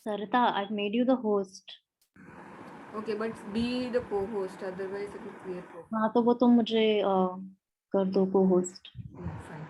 Sarita, I've made you the host. Okay, but be the co-host, otherwise it will create problem. हाँ तो वो तुम मुझे कर दो co-host. Yeah, fine.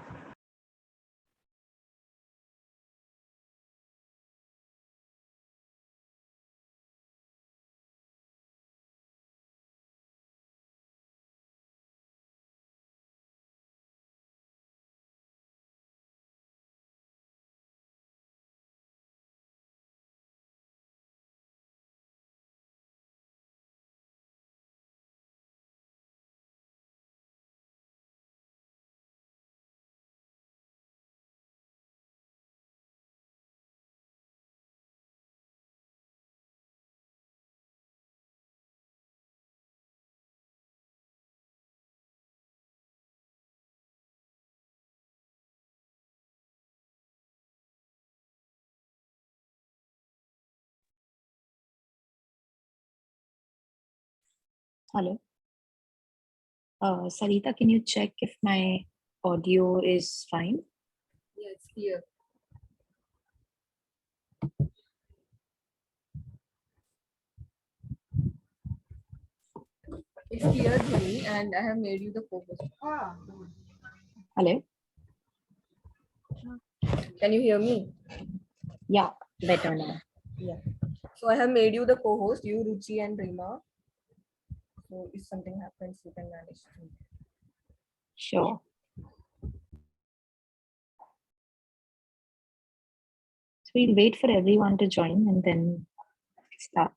Hello. Sarita, can you check if my audio is fine? Yeah, it's clear. It's clear to me, and I have made you the co-host. Hello. Can you hear me? Yeah, better now. Yeah. So I have made you the co-host, you, Ruchi, and Rima. So if something happens, you can manage. Sure. So we'll wait for everyone to join and then start.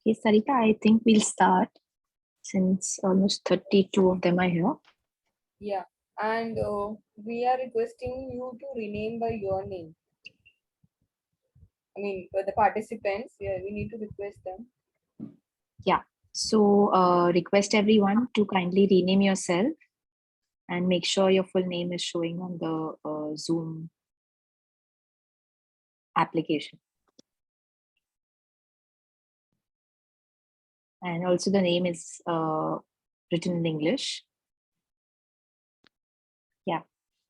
Okay, Sarita, I think we'll start since almost 32 of them are here. Yeah, and we are requesting you to rename by your name. I mean, the participants, yeah, we need to request them. Yeah. So request everyone to kindly rename yourself and make sure your full name is showing on the Zoom application. And also the name is written in English. Yeah.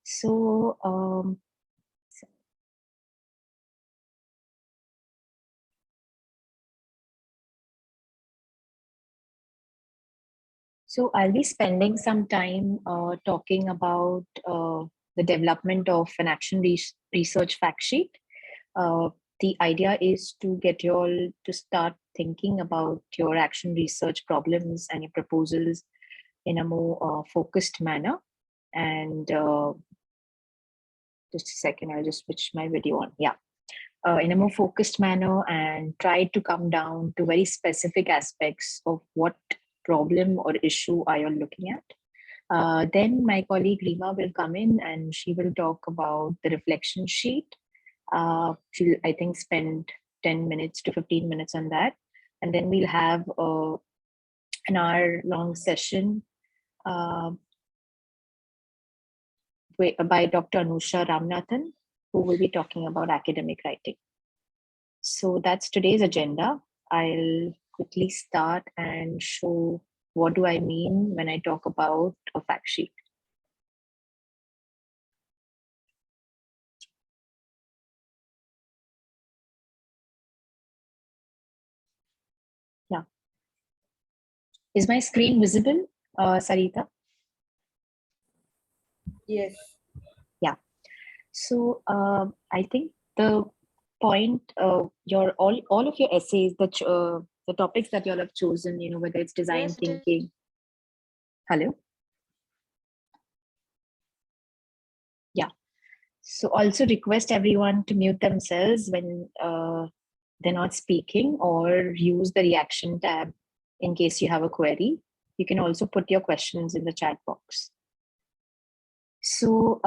So I'll be spending some time talking about the development of an action research fact sheet. The idea is to get you all to start thinking about your action research problems and your proposals in a more focused manner. And just a second, I'll just switch my video on. Yeah. In a more focused manner and try to come down to very specific aspects of what problem or issue are you looking at. Then my colleague Rima will come in and she will talk about the reflection sheet. She'll, I think, spend 10 minutes to 15 minutes on that. And then we'll have an hour-long session by Dr. Anusha Ramanathan, who will be talking about academic writing. So that's today's agenda. I'll quickly start and show what do I mean when I talk about a fact sheet. Yeah. Is my screen visible, Sarita? Yes. Yeah. So I think the point, your all of your essays, the topics that you all have chosen, you know, whether it's design thinking. Hello. Yeah. So also request everyone to mute themselves when they're not speaking, or use the reaction tab in case you have a query. You can also put your questions in the chat box. So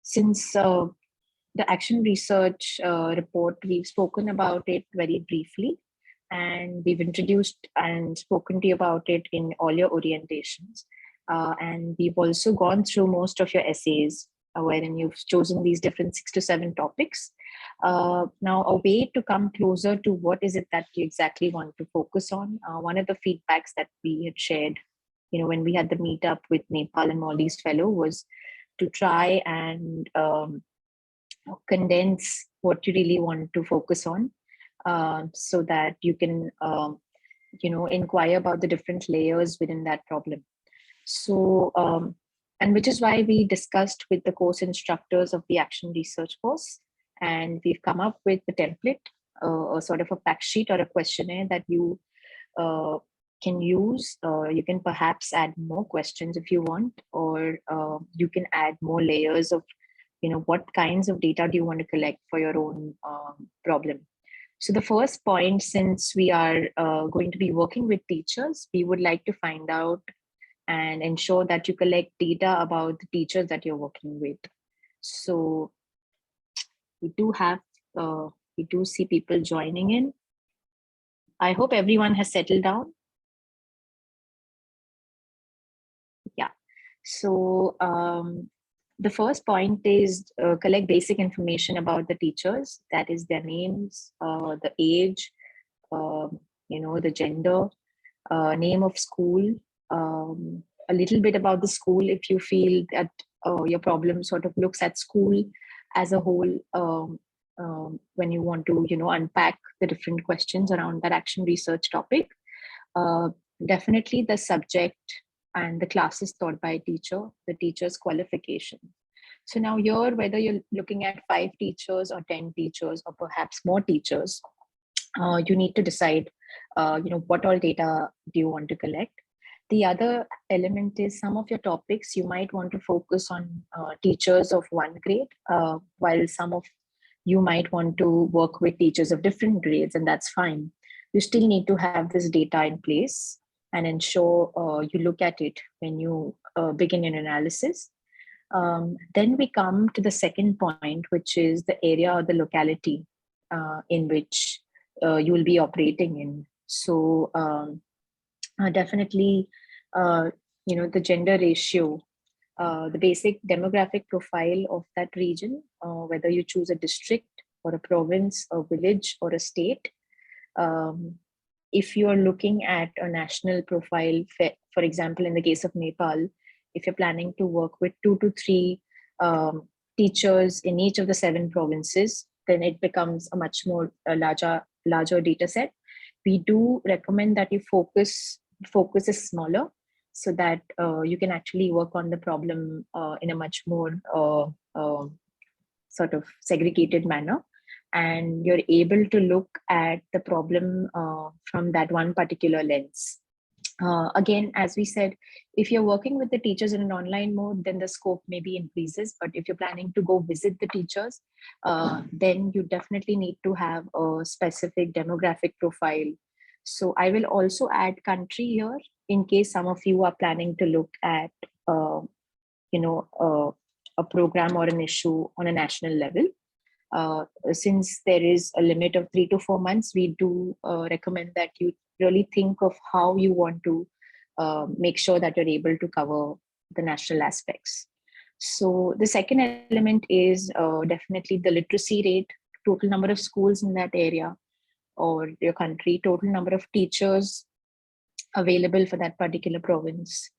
since the action research report, we've spoken about it very briefly, and we've introduced and spoken to you about it in all your orientations. And we've also gone through most of your essays, wherein you've chosen these different 6 to 7 topics. Now, a way to come closer to what is it that you exactly want to focus on. One of the feedbacks that we had shared, you know, when we had the meetup with Nepal and Maldives fellow, was to try and condense what you really want to focus on, so that you can you know, inquire about the different layers within that problem. So and which is why we discussed with the course instructors of the action research course, and we've come up with the template, a sort of a fact sheet or a questionnaire that you can use. You can perhaps add more questions if you want, or you can add more layers of, you know, what kinds of data do you want to collect for your own problem. So the first point, since we are going to be working with teachers, we would like to find out and ensure that you collect data about the teachers that you're working with. So we do have, we do see people joining in. I hope everyone has settled down. Yeah. So the first point is collect basic information about the teachers, that is their names, the age, you know, the gender, name of school, a little bit about the school if you feel that your problem sort of looks at school as a whole, when you want to, you know, unpack the different questions around that action research topic. Definitely the subject and the classes taught by a teacher, the teacher's qualification. So now here, whether you're looking at 5 teachers or 10 teachers or perhaps more teachers, you need to decide, you know, what all data do you want to collect. The other element is some of your topics you might want to focus on teachers of one grade, while some of you might want to work with teachers of different grades, and that's fine. you still need to have this data in place and ensure you look at it when you begin an analysis. Then we come to the second point, which is the area or the locality in which you will be operating in. So definitely, the gender ratio, the basic demographic profile of that region, whether you choose a district or a province, a village or a state. Um, if you're looking at a national profile, for example, in the case of Nepal, if you're planning to work with 2 to 3 teachers in each of the 7 provinces, then it becomes a much more larger data set. We do recommend that you focus is smaller, so that you can actually work on the problem in a much more sort of segregated manner, and you're able to look at the problem from that one particular lens. Again, as we said, if you're working with the teachers in an online mode, then the scope maybe increases. But if you're planning to go visit the teachers, then you definitely need to have a specific demographic profile. So I will also add country here in case some of you are planning to look at, a program or an issue on a national level. Since there is a limit of 3 to 4 months, we do recommend that you really think of how you want to make sure that you're able to cover the national aspects. So the second element is definitely the literacy rate, total number of schools in that area or your country, total number of teachers available for that particular province.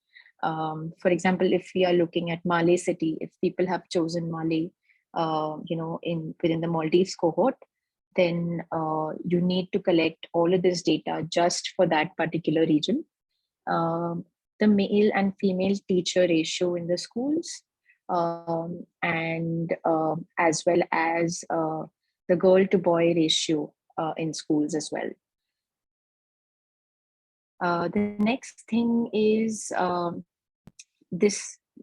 For example, if we are looking at Malé city, if people have chosen Malé, within the Maldives cohort, then you need to collect all of this data just for that particular region. The male and female teacher ratio in the schools, and as well as the girl to boy ratio in schools as well. The next thing is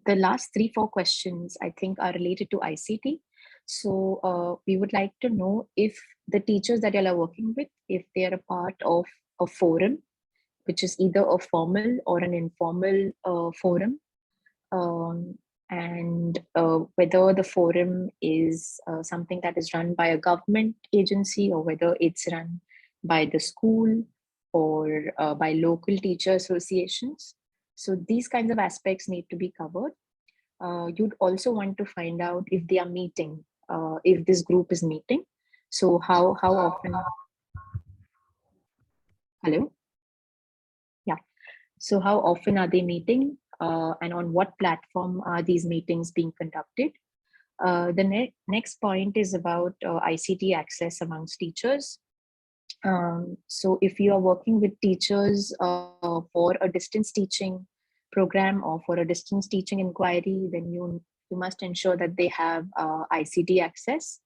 the last 3-4 questions I think are related to ICT. So we would like to know if the teachers that you are working with, if they are a part of a forum, which is either a formal or an informal forum, and whether the forum is something that is run by a government agency or whether it's run by the school or by local teacher associations. So these kinds of aspects need to be covered. You'd also want to find out if they are meeting, if this group is meeting. So how often? Hello? Yeah. So how often are they meeting, and on what platform are these meetings being conducted? The next point is about ICT access amongst teachers. So if you are working with teachers for a distance teaching program or for a distance teaching inquiry, then you must ensure that they have ICT access.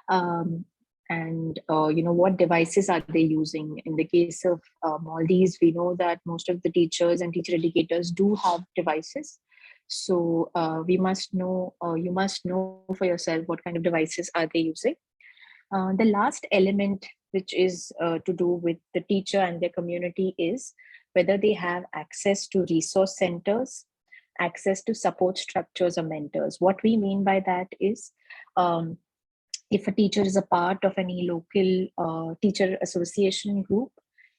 And what devices are they using? In the case of Maldives, we know that most of the teachers and teacher educators do have devices. So you must know for yourself what kind of devices are they using. The last element, which is to do with the teacher and their community, is whether they have access to resource centers, access to support structures or mentors. What we mean by that is, if a teacher is a part of any local teacher association group,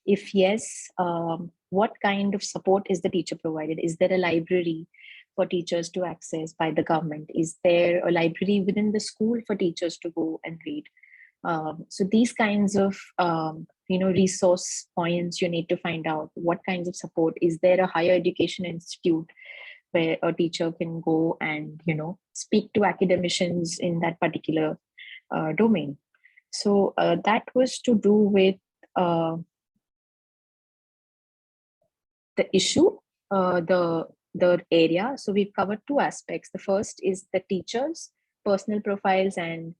if yes, what kind of support is the teacher provided? Is there a library for teachers to access by the government? Is there a library within the school for teachers to go and read? So these kinds of resource points, you need to find out what kinds of support. Is there a higher education institute where a teacher can go and speak to academicians in that particular domain? So that was to do with the issue, the area. So we've covered 2 aspects. The first is the teachers' personal profiles and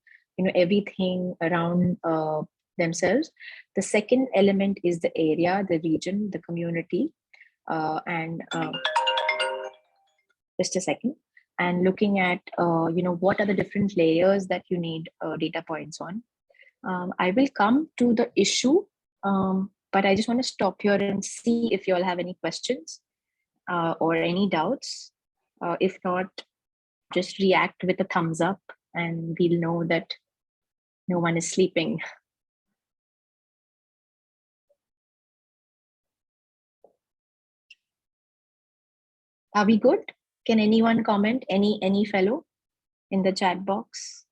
everything around themselves. The second element is the area, the region, the community, and just a second. And looking at what are the different layers that you need data points on. I will come to the issue But I just want to stop here and see if you all have any questions or any doubts. If not, just react with a thumbs up and we'll know that no one is sleeping. Are we good? Can anyone comment? Any fellow in the chat box?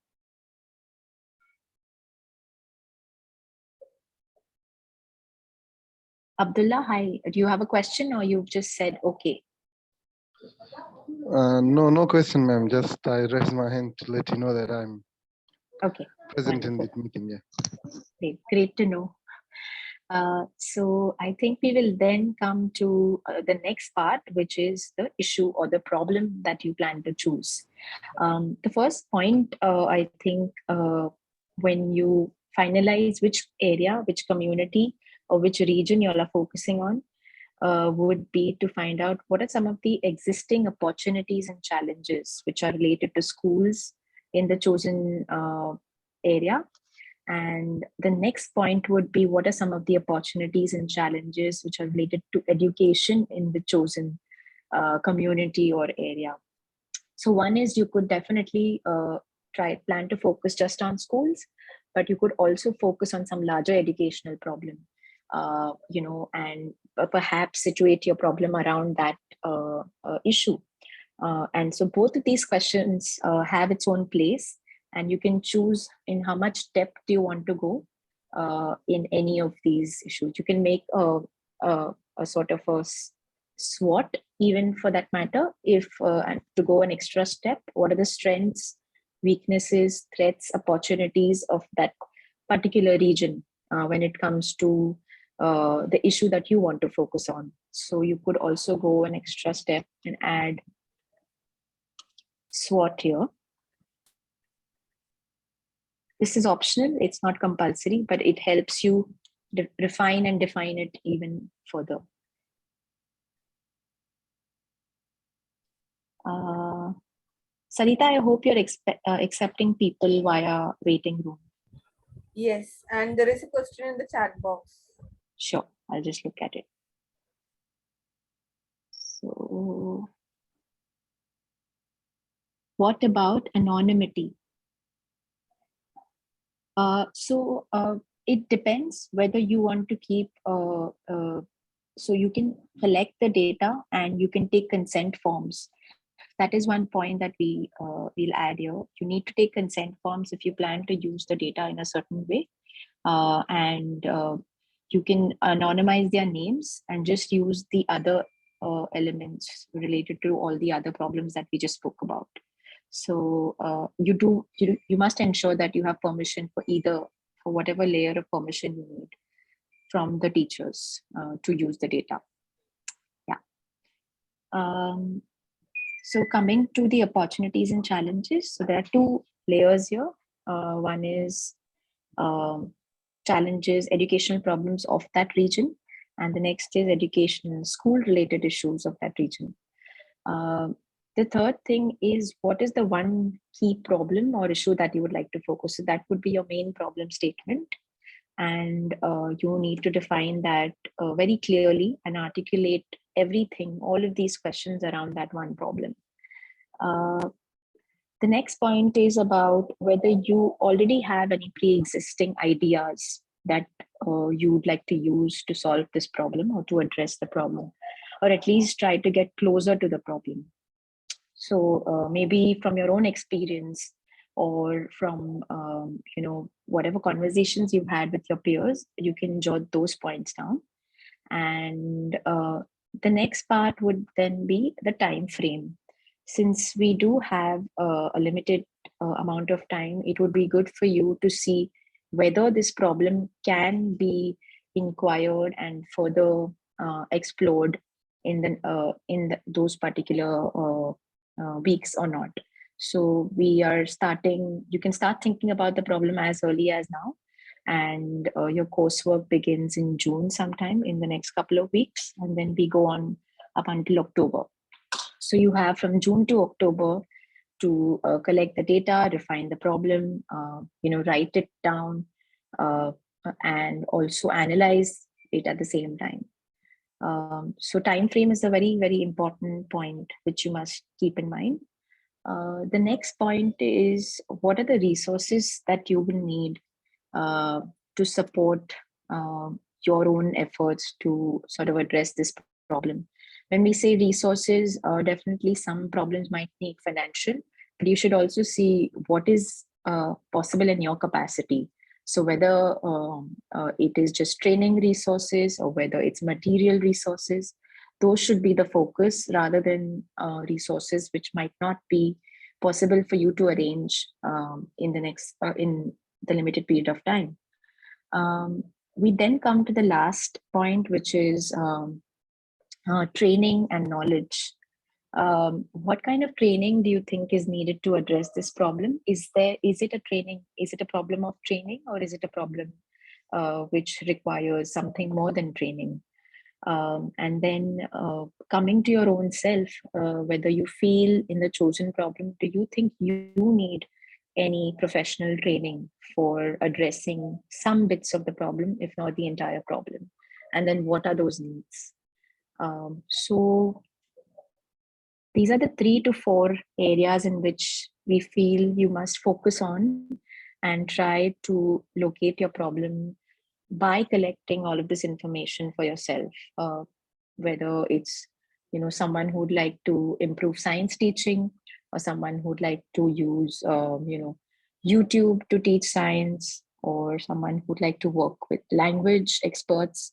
Abdullah, hi. Do you have a question or you've just said okay? No question, ma'am. Just I raised my hand to let you know that I'm Okay. present Wonderful. in this meeting. Yeah. Great to know. So I think we will then come to the next part, which is the issue or the problem that you plan to choose. The first point, I think, when you finalize which area, which community, or which region you all are focusing on, would be to find out what are some of the existing opportunities and challenges which are related to schools in the chosen area. And the next point would be what are some of the opportunities and challenges which are related to education in the chosen community or area. So one is you could definitely plan to focus just on schools, but you could also focus on some larger educational problem, and perhaps situate your problem around that issue. And so both of these questions have its own place, and you can choose in how much depth you want to go in any of these issues. You can make a sort of a SWOT, even for that matter, if and to go an extra step. What are the strengths, weaknesses, threats, opportunities of that particular region when it comes to the issue that you want to focus on? So you could also go an extra step and add SWOT here. This is optional, it's not compulsory, but it helps you refine and define it even further. Sarita, I hope you're accepting people via waiting room. Yes, and there is a question in the chat box. Sure, I'll just look at it. So, what about anonymity? It depends whether you want to keep, so you can collect the data and you can take consent forms. That is one point that we'll add here. You need to take consent forms if you plan to use the data in a certain way. And you can anonymize their names and just use the other elements related to all the other problems that we just spoke about. So you must ensure that you have permission for whatever layer of permission you need from the teachers to use the data. Yeah. So coming to the opportunities and challenges, so there are two layers here. One is challenges, educational problems of that region, and the next is educational school-related issues of that region. The third thing is what is the one key problem or issue that you would like to focus? So that would be your main problem statement. And you need to define that very clearly and articulate everything, all of these questions around that one problem. The next point is about whether you already have any pre-existing ideas that you would like to use to solve this problem or to address the problem, or at least try to get closer to the problem. So maybe from your own experience or from whatever conversations you've had with your peers, you can jot those points down. And the next part would then be the time frame. Since we do have a limited amount of time, it would be good for you to see whether this problem can be inquired and further explored in those particular weeks or not. So you can start thinking about the problem as early as now, and your coursework begins in June sometime in the next couple of weeks, and then we go on up until October. So you have from June to October to collect the data, refine the problem, write it down, and also analyze it at the same time. So time frame is a very, very important point which you must keep in mind. The next point is, what are the resources that you will need to support your own efforts to sort of address this problem? When we say resources, definitely some problems might need financial, but you should also see what is possible in your capacity. So whether it is just training resources or whether it's material resources, those should be the focus rather than resources which might not be possible for you to arrange in the limited period of time. We then come to the last point, which is training and knowledge. What kind of training do you think is needed to address this problem? Is it a problem of training, or is it a problem which requires something more than training? And then coming to your own self, whether you feel in the chosen problem, do you think you need any professional training for addressing some bits of the problem, if not the entire problem? And then what are those needs? So these are the 3 to 4 areas in which we feel you must focus on and try to locate your problem by collecting all of this information for yourself. Whether it's someone who'd like to improve science teaching, or someone who'd like to use YouTube to teach science, or someone who'd like to work with language experts.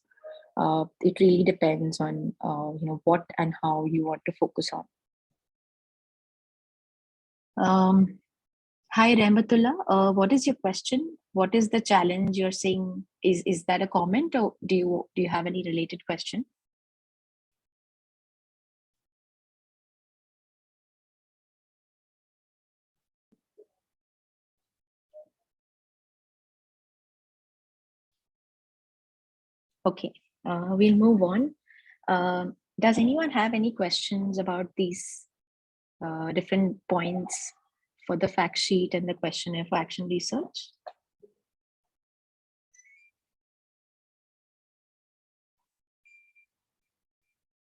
It really depends on what and how you want to focus on. Hi Rahmatullah, what is your question? What is the challenge you're seeing? Is that a comment, or do you have any related question? Okay, we'll move on. Does anyone have any questions about these different points for the fact sheet and the questionnaire for action research?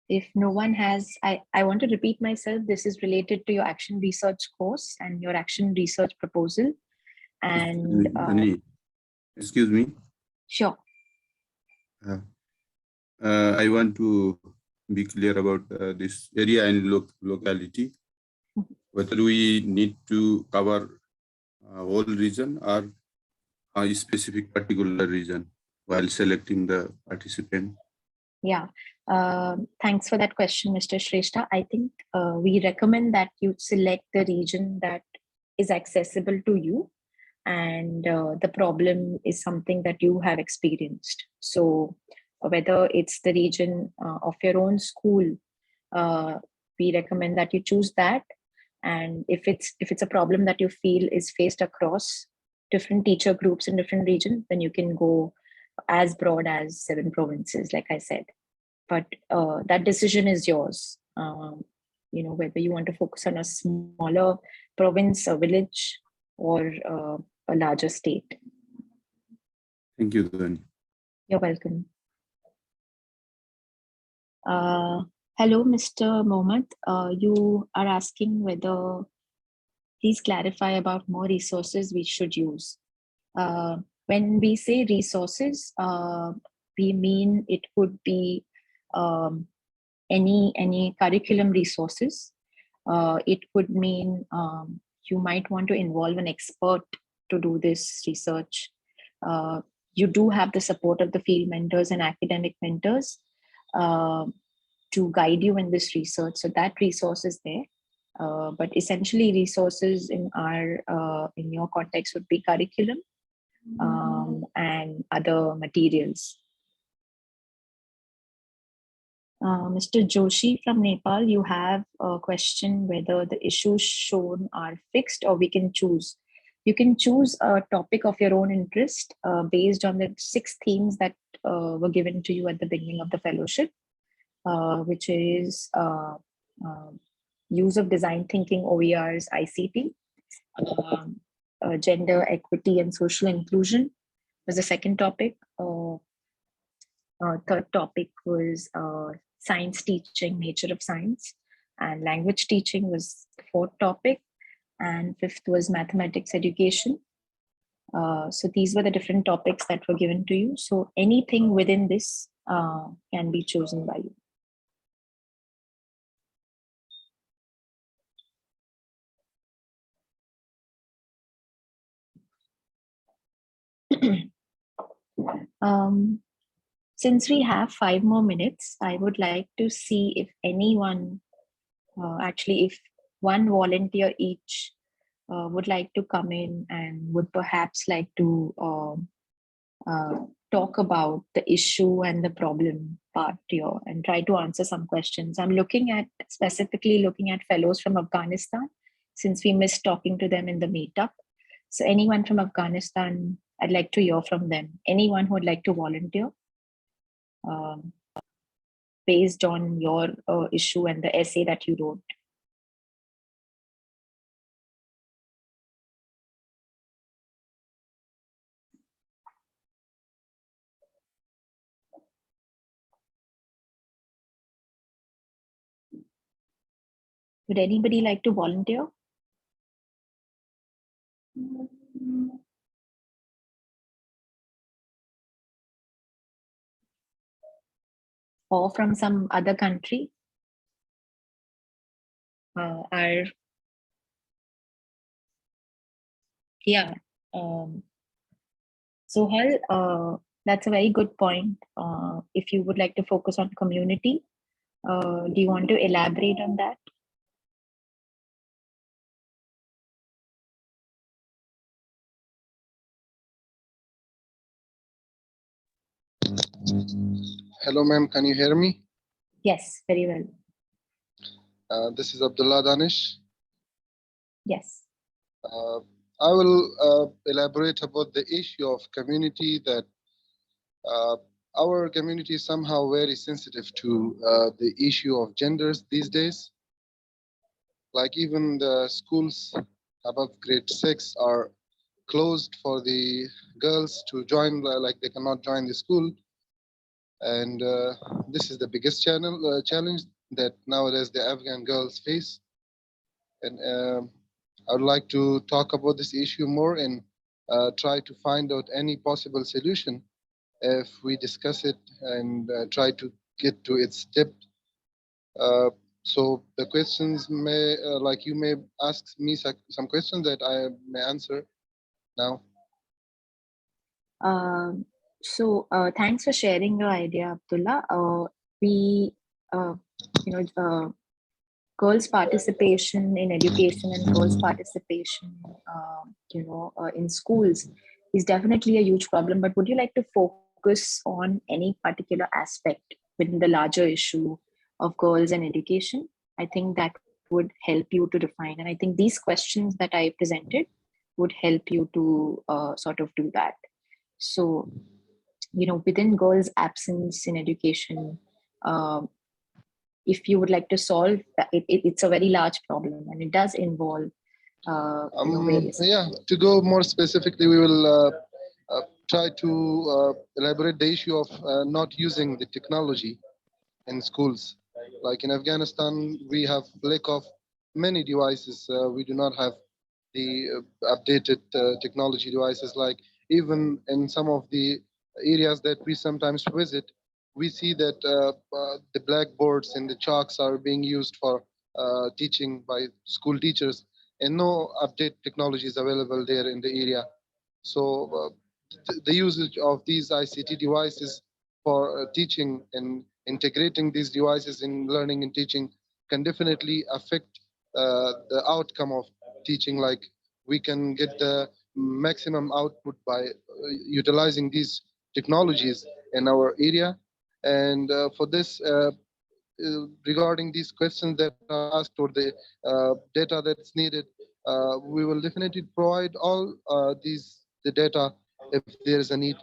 If no one has, I want to repeat myself. This is related to your action research course and your action research proposal. And excuse me. Sure. I want to be clear about this area and locality, whether we need to cover whole region or a specific particular region while selecting the participant. Yeah, thanks for that question, Mr. Shrestha. I think we recommend that you select the region that is accessible to you, and the problem is something that you have experienced. So whether it's the region of your own school, we recommend that you choose that. And if it's a problem that you feel is faced across different teacher groups in different regions, then you can go as broad as 7 provinces, like I said. But that decision is yours. Whether you want to focus on a smaller province or village, or a larger state. Thank you, Dhani. You're welcome. Hello, Mr. Mohammed. You are asking whether, please clarify about more resources we should use. When we say resources, we mean it could be any curriculum resources. It could mean you might want to involve an expert to do this research. You do have the support of the field mentors and academic mentors to guide you in this research. So that resource is there. But essentially resources in your context would be curriculum and other materials. Mr. Joshi from Nepal, you have a question whether the issues shown are fixed or we can choose. You can choose a topic of your own interest based on the 6 themes that were given to you at the beginning of the fellowship, which is use of design thinking, OERs, ICT, gender equity and social inclusion was the second topic. Third topic was science teaching, nature of science, and language teaching was the fourth topic, and fifth was mathematics education. So these were the different topics that were given to you. So anything within this can be chosen by you. Since we have 5 more minutes, I would like to see if anyone, actually, if one volunteer each would like to come in and would perhaps like to talk about the issue and the problem part here and try to answer some questions. I'm specifically looking at fellows from Afghanistan, since we missed talking to them in the meetup. So anyone from Afghanistan, I'd like to hear from them. Anyone who would like to volunteer based on your issue and the essay that you wrote. Would anybody like to volunteer? Or from some other country? Sohal, that's a very good point. If you would like to focus on community, do you want to elaborate on that? Hello, ma'am. Can you hear me? Yes, very well. This is Abdullah Danish. Yes. I will elaborate about the issue of community, that our community is somehow very sensitive to the issue of genders these days. Like even the schools above grade 6 are closed for the girls to join, like they cannot join the school. And this is the biggest challenge that nowadays the Afghan girls face. And I would like to talk about this issue more and try to find out any possible solution if we discuss it and try to get to its depth. So the questions may, like you may ask me some questions that I may answer now. Thanks for sharing your idea, Abdullah. Girls' participation in education and girls' participation, in schools is definitely a huge problem. But would you like to focus on any particular aspect within the larger issue of girls and education? I think that would help you to define. And I think these questions that I presented would help you to sort of do that. So, within girls' absence in education, if you would like to solve that, it's a very large problem and it does involve various. Yeah, to go more specifically, we will try to elaborate the issue of not using the technology in schools. Like in Afghanistan, we have lack of many devices. We do not have the updated technology devices. Like even in some of the areas that we sometimes visit, we see that the blackboards and the chalks are being used for teaching by school teachers, and no update technology is available there in the area. So the usage of these ICT devices for teaching and integrating these devices in learning and teaching can definitely affect the outcome of teaching. Like we can get the maximum output by utilizing these technologies in our area. And for this, regarding these questions that are asked or the data that's needed, we will definitely provide all the data if there is a need.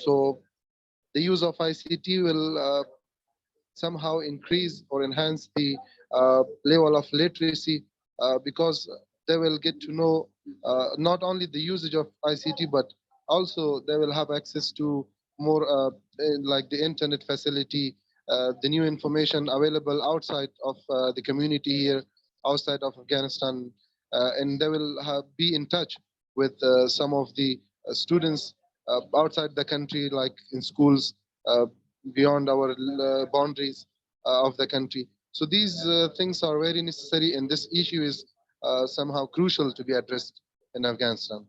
So the use of ICT will somehow increase or enhance the level of literacy, because they will get to know not only the usage of ICT, but also they will have access to more like the internet facility, the new information available outside of the community here, outside of Afghanistan, and they will be in touch with some of the students outside the country, like in schools beyond our boundaries of the country. So these things are very necessary, and this issue is somehow crucial to be addressed in Afghanistan.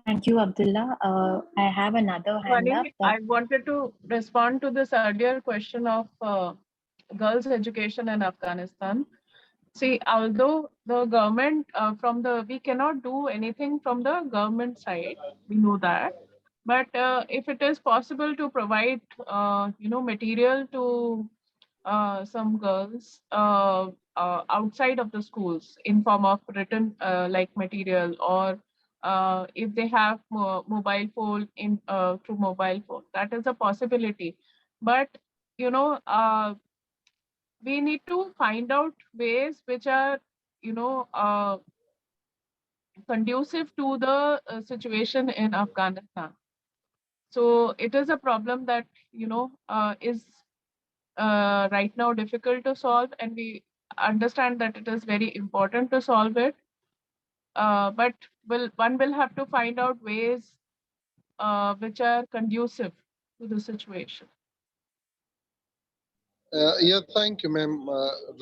Thank you, Abdullah. I have another hand up. I wanted to respond to this earlier question of girls' education in Afghanistan. See, although the government we cannot do anything from the government side, we know that. But if it is possible to provide, material to some girls outside of the schools in form of written like material, or if they have mobile phone through mobile phone, that is a possibility. But we need to find out ways which are conducive to the situation in Afghanistan. So it is a problem that is right now difficult to solve, and we understand that it is very important to solve it. But one will have to find out ways which are conducive to the situation. Yeah, thank you, ma'am,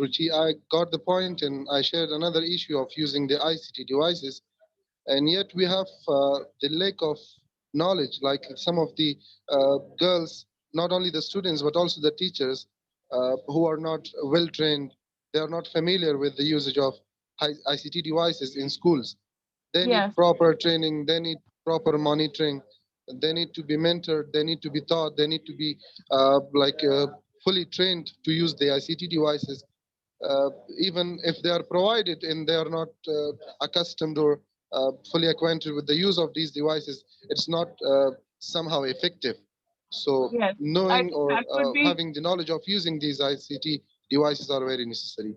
Ruchi. I got the point, and I shared another issue of using the ICT devices, and yet we have the lack of knowledge. Like some of the girls, not only the students but also the teachers, who are not well trained. They are not familiar with the usage of ICT devices in schools. They need Yes. proper training. They need proper monitoring. They need to be mentored. They need to be taught. They need to be fully trained to use the ICT devices. Even if they are provided and they are not accustomed or fully acquainted with the use of these devices, it's not somehow effective. So Yes. I knowing think or that would be having the knowledge of using these ICT devices are very necessary.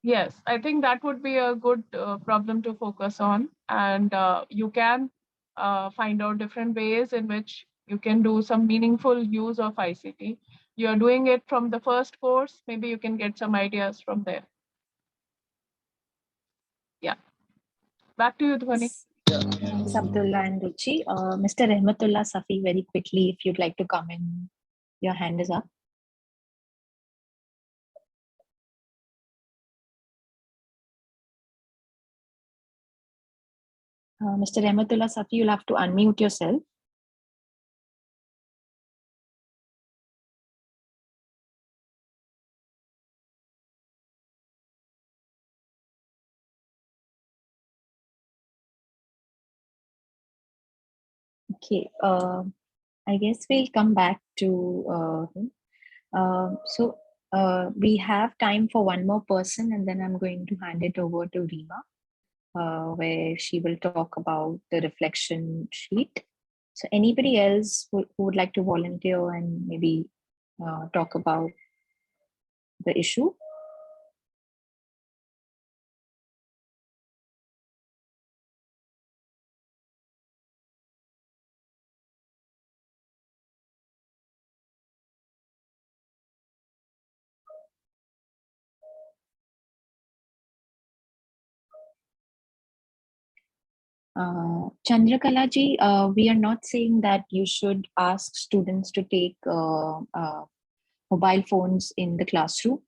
Yes, I think that would be a good problem to focus on. And you can find out different ways in which you can do some meaningful use of ICT. You're doing it from the first course, maybe you can get some ideas from there. Yeah. Back to you, Dhwani. Thanks, Abdullah and Ruchi. Mr. Rahmatullah Safi, very quickly, if you'd like to come in, your hand is up. Mr. Rahmatullah Safi, you'll have to unmute yourself. Okay, I guess we'll come back to him. So we have time for one more person, and then I'm going to hand it over to Rima, where she will talk about the reflection sheet. So anybody else who would like to volunteer and maybe talk about the issue? Chandrakala ji, we are not saying that you should ask students to take mobile phones in the classroom.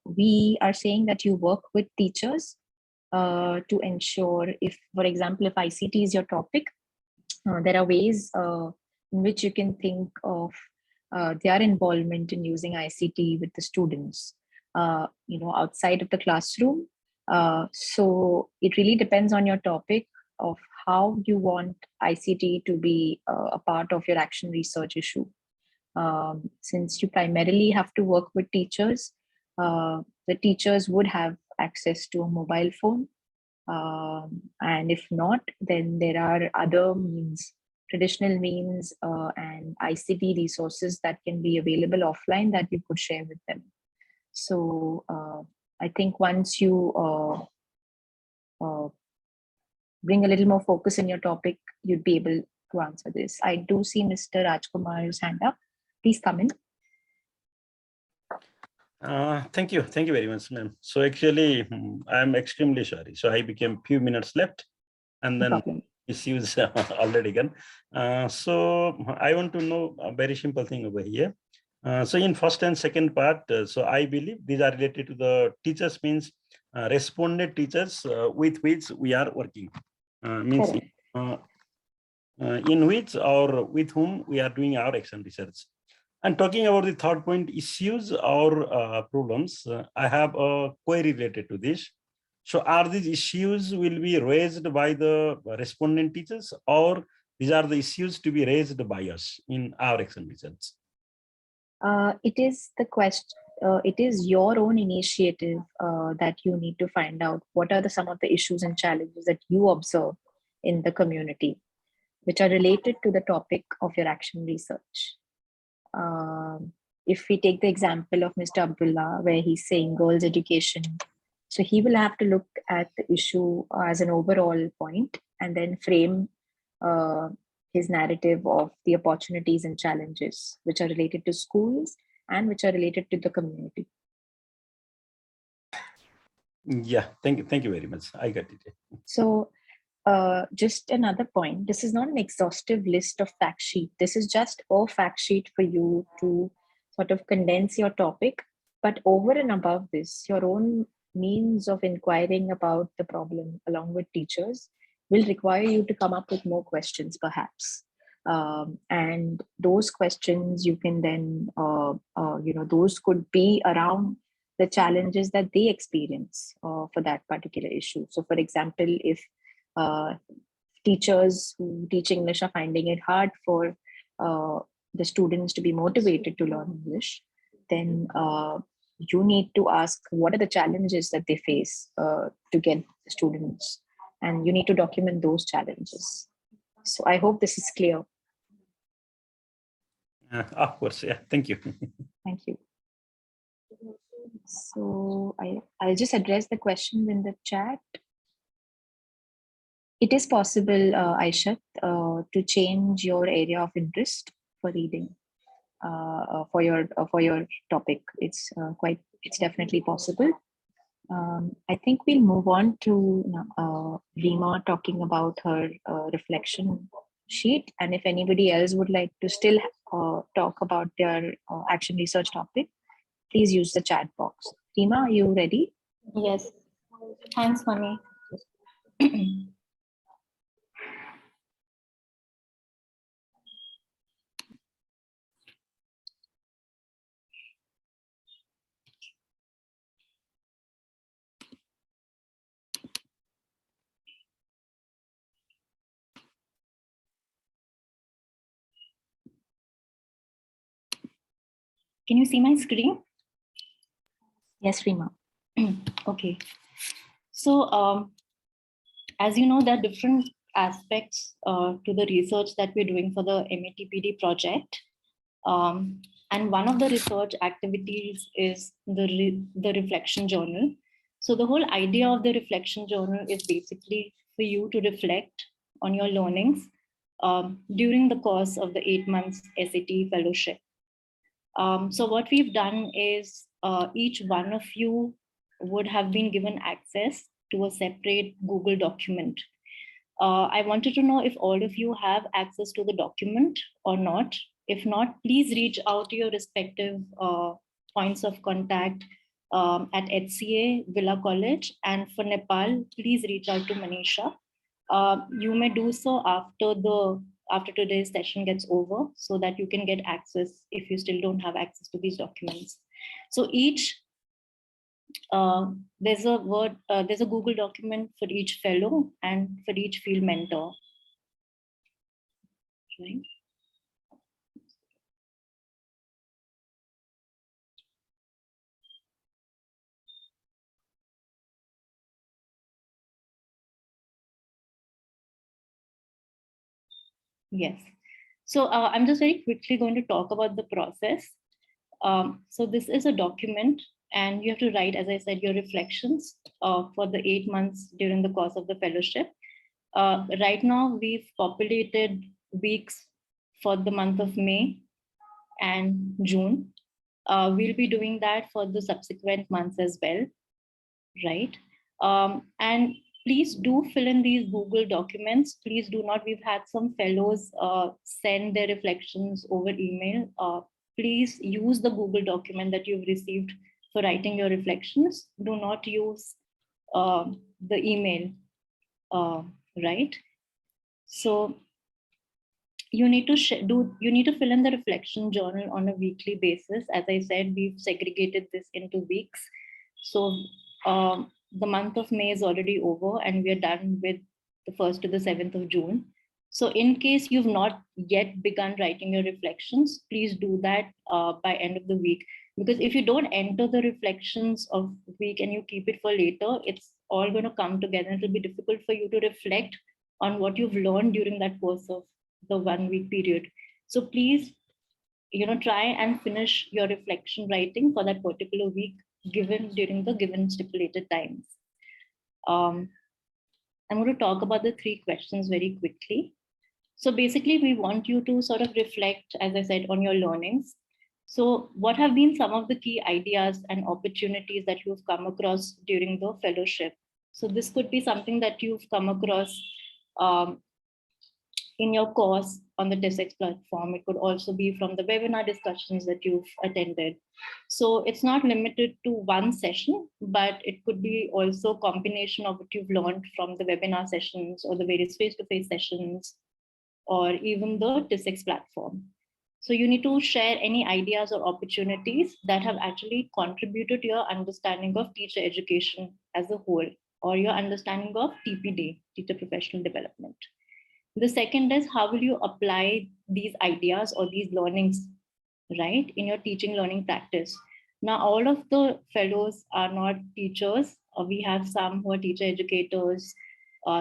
We are saying that you work with teachers to ensure, if, for example, if ICT is your topic, there are ways in which you can think of their involvement in using ICT with the students, outside of the classroom. So it really depends on your topic of how you want ICT to be a part of your action research issue. Since you primarily have to work with teachers, the teachers would have access to a mobile phone. And if not, then there are other means, traditional means and ICT resources that can be available offline that you could share with them. So I think once you bring a little more focus in your topic, you'd be able to answer this. I do see Mr. Rajkumar's hand up. Please come in. Thank you very much, ma'am. So actually, I'm extremely sorry. So I became few minutes left, and then issues already gone. So I want to know a very simple thing over here. So in first and second part, so I believe these are related to the teachers, means responded teachers with which we are working, means in which or with whom we are doing our action research. And talking about the third point, issues or problems, I have a query related to this. So are these issues will be raised by the respondent teachers, or these are the issues to be raised by us in our action research? It is the question. It is your own initiative that you need to find out what are some of the issues and challenges that you observe in the community, which are related to the topic of your action research. If we take the example of Mr. Abdullah, where he's saying girls' education, so he will have to look at the issue as an overall point and then frame his narrative of the opportunities and challenges which are related to schools and which are related to the community. Yeah, thank you very much. I got it. So just another point, this is not an exhaustive list of fact sheet. This is just a fact sheet for you to sort of condense your topic. But over and above this, your own means of inquiring about the problem along with teachers will require you to come up with more questions, perhaps. And those questions you can then, those could be around the challenges that they experience for that particular issue. So for example, if teachers who teach English are finding it hard for the students to be motivated to learn English, then you need to ask what are the challenges that they face to get students, and you need to document those challenges. So I hope this is clear. Of course, yeah. Thank you. Thank you. So I'll just address the questions in the chat. It is possible, Aishat, to change your area of interest for reading for your topic. It's definitely possible. I think we'll move on to Rima talking about her reflection sheet, and if anybody else would like to still talk about their action research topic, please use the chat box. Rima, are you ready? Yes. Thanks, Mani. Can you see my screen? Yes, Rima. Okay. So, as you know, there are different aspects to the research that we're doing for the MATPD project. And one of the research activities is the reflection journal. So the whole idea of the reflection journal is basically for you to reflect on your learnings during the course of the 8 months SAT fellowship. So what we've done is each one of you would have been given access to a separate Google document. I wanted to know if all of you have access to the document or not. If not, please reach out to your respective points of contact at HCA, Villa College, and for Nepal, please reach out to Manisha. You may do so after today's session gets over, so that you can get access if you still don't have access to these documents. So each there's a Google document for each fellow and for each field mentor. Right. Yes. So I'm just very quickly going to talk about the process. So this is a document, and you have to write, as I said, your reflections for the 8 months during the course of the fellowship. Right now, we've populated weeks for the month of May and June. We'll be doing that for the subsequent months as well, right? And please do fill in these Google documents. Please do not, we've had some fellows send their reflections over email. Please use the Google document that you've received for writing your reflections. Do not use the email, right? So you need to fill in the reflection journal on a weekly basis. As I said, we've segregated this into weeks. So the month of May is already over and we are done with the 1st to the 7th of June. So in case you've not yet begun writing your reflections, please do that by end of the week. Because if you don't enter the reflections of the week and you keep it for later, it's all going to come together. It'll be difficult for you to reflect on what you've learned during that course of the 1 week period. So please, try and finish your reflection writing for that particular week given during the given stipulated times. I'm going to talk about the 3 questions very quickly. So basically, we want you to sort of reflect, as I said, on your learnings. So what have been some of the key ideas and opportunities that you've come across during the fellowship? So this could be something that you've come across in your course on the TESX platform. It could also be from the webinar discussions that you've attended. So it's not limited to one session, but it could be also a combination of what you've learned from the webinar sessions or the various face-to-face sessions, or even the TESX platform. So you need to share any ideas or opportunities that have actually contributed to your understanding of teacher education as a whole, or your understanding of TPD, teacher professional development. The second is, how will you apply these ideas or these learnings, right, in your teaching learning practice? Now, all of the fellows are not teachers. We have some who are teacher educators,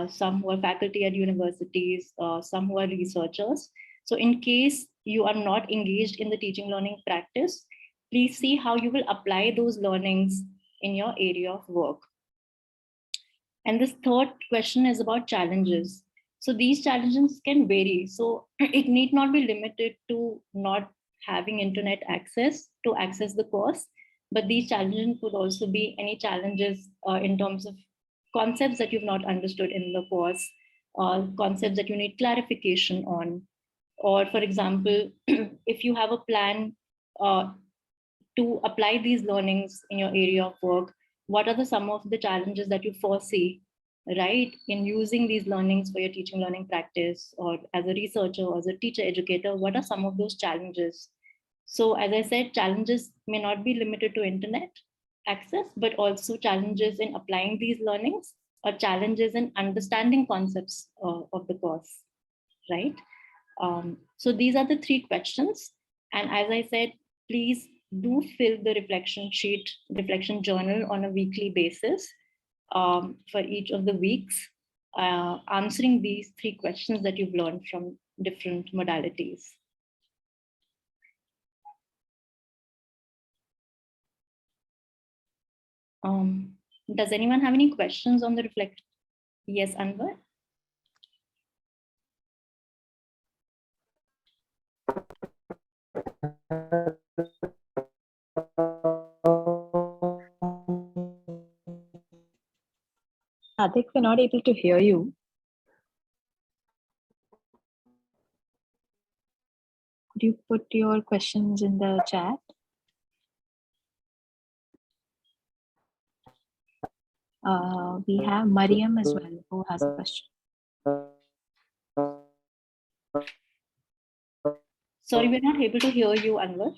some who are faculty at universities, some who are researchers. So in case you are not engaged in the teaching learning practice, please see how you will apply those learnings in your area of work. And this third question is about challenges. So these challenges can vary. So it need not be limited to not having internet access to access the course, but these challenges could also be any challenges in terms of concepts that you've not understood in the course, concepts that you need clarification on. Or for example, if you have a plan to apply these learnings in your area of work, what are some of the challenges that you foresee, right, in using these learnings for your teaching learning practice, or as a researcher or as a teacher educator, what are some of those challenges? So as I said, challenges may not be limited to internet access, but also challenges in applying these learnings, or challenges in understanding concepts of the course, right? So these are the 3 questions. And as I said, please do fill the reflection journal on a weekly basis for each of the weeks, answering these 3 questions that you've learned from different modalities. Does anyone have any questions on the reflection? Yes, Anwar? Adhik, we're not able to hear you. Could you put your questions in the chat? We have Mariam as well, who has a question. Sorry, we're not able to hear you, Anwar.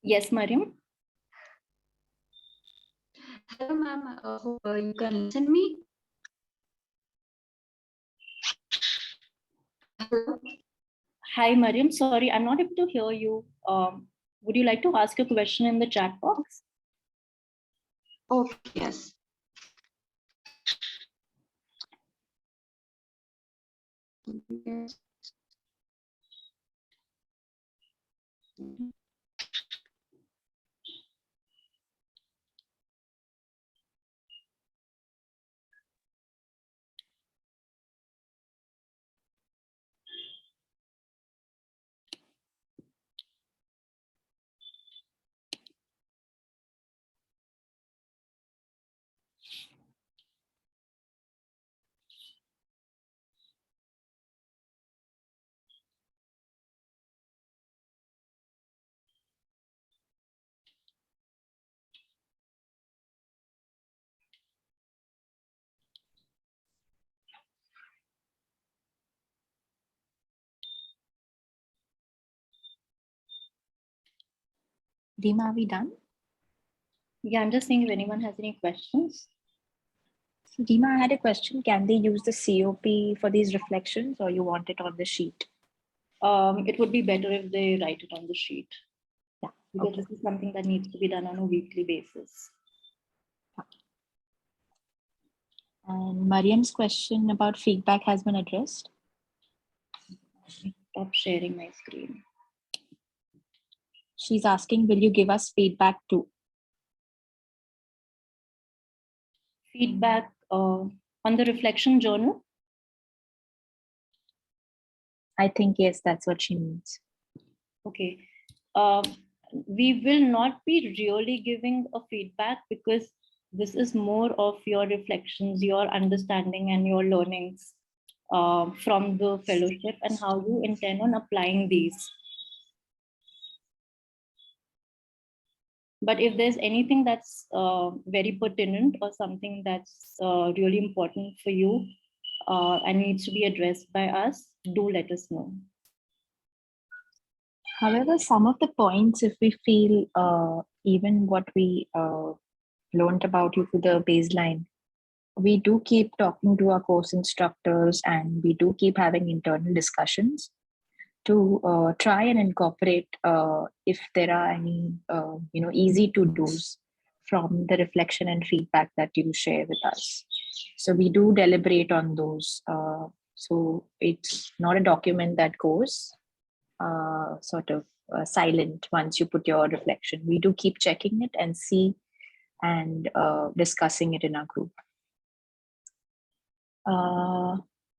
Yes, Mariam? Hello, ma'am. Hope you can listen me. Hello. Hi, Mariam. Sorry, I'm not able to hear you. Would you like to ask a question in the chat box? Okay, yes. Dima, are we done? Yeah, I'm just seeing if anyone has any questions. So Dima, I had a question. Can they use the COP for these reflections, or you want it on the sheet? It would be better if they write it on the sheet. Yeah, because okay. this is something that needs to be done on a weekly basis. And Mariam's question about feedback has been addressed. Stop sharing my screen. She's asking, will you give us feedback too? Feedback on the reflection journal? I think, yes, that's what she means. Okay. We will not be really giving a feedback because this is more of your reflections, your understanding and your learnings from the fellowship and how you intend on applying these. But if there's anything that's very pertinent or something that's really important for you and needs to be addressed by us, do let us know. However, some of the points, if we feel even what we learned about you to the baseline, we do keep talking to our course instructors and we do keep having internal discussions to try and incorporate if there are any easy to do's from the reflection and feedback that you share with us. So we do deliberate on those. So it's not a document that goes sort of silent once you put your reflection. We do keep checking it and see and discussing it in our group.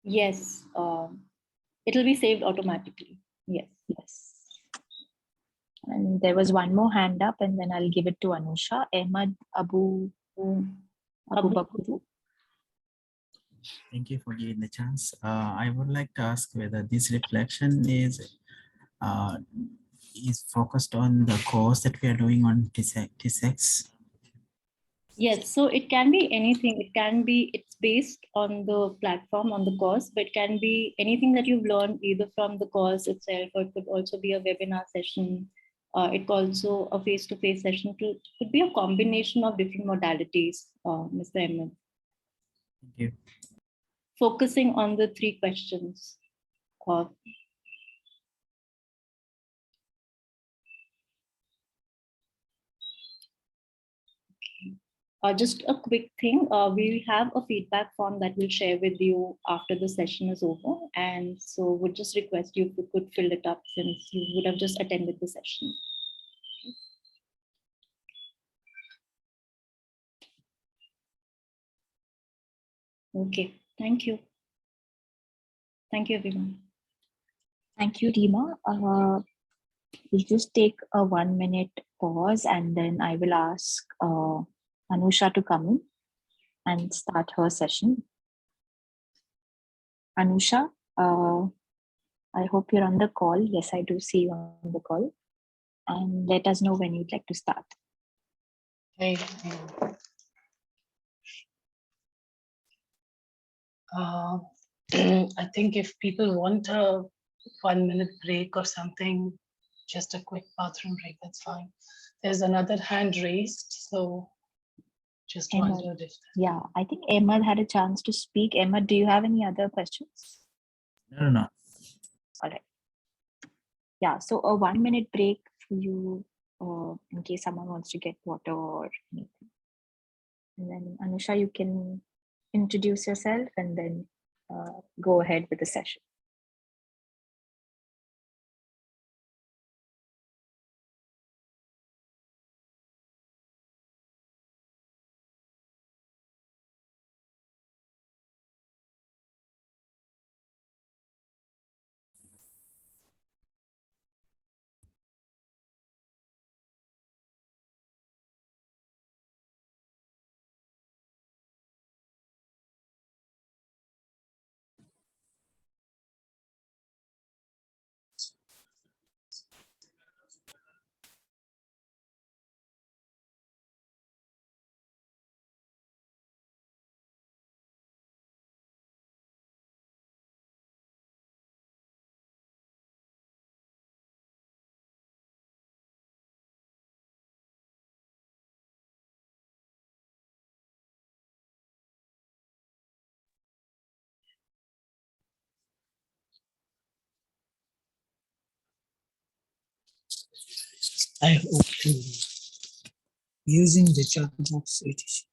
Yes, it'll be saved automatically. Yes. Yes. And there was one more hand up, and then I'll give it to Anusha. Ahmad Abu Bakuru. Thank you for giving the chance. I would like to ask whether this reflection is focused on the course that we are doing on TSEX. Yes, so it can be anything. It can be, it's based on the platform, on the course, but it can be anything that you've learned either from the course itself, or it could also be a webinar session. It could also a face-to-face session. It could be a combination of different modalities, Mr. Ahmed. Thank you. Focusing on the 3 questions. Just a quick thing, we have a feedback form that we'll share with you after the session is over. And so would just request you if you could fill it up since you would have just attended the session. Okay, thank you. Thank you, everyone. Thank you, Dima. We'll just take a 1-minute pause and then I will ask Anusha to come in and start her session. Anusha, I hope you're on the call. Yes, I do see you on the call. And let us know when you'd like to start. Hey. I think if people want a 1-minute break or something, just a quick bathroom break, that's fine. There's another hand raised, so just wondered if. Yeah, I think Ahmed had a chance to speak. Ahmed, do you have any other questions? No. All right. Yeah, so a 1-minute break for you in case someone wants to get water or anything. And then Anusha, you can introduce yourself and then go ahead with the session. I hope to using the chat box etc.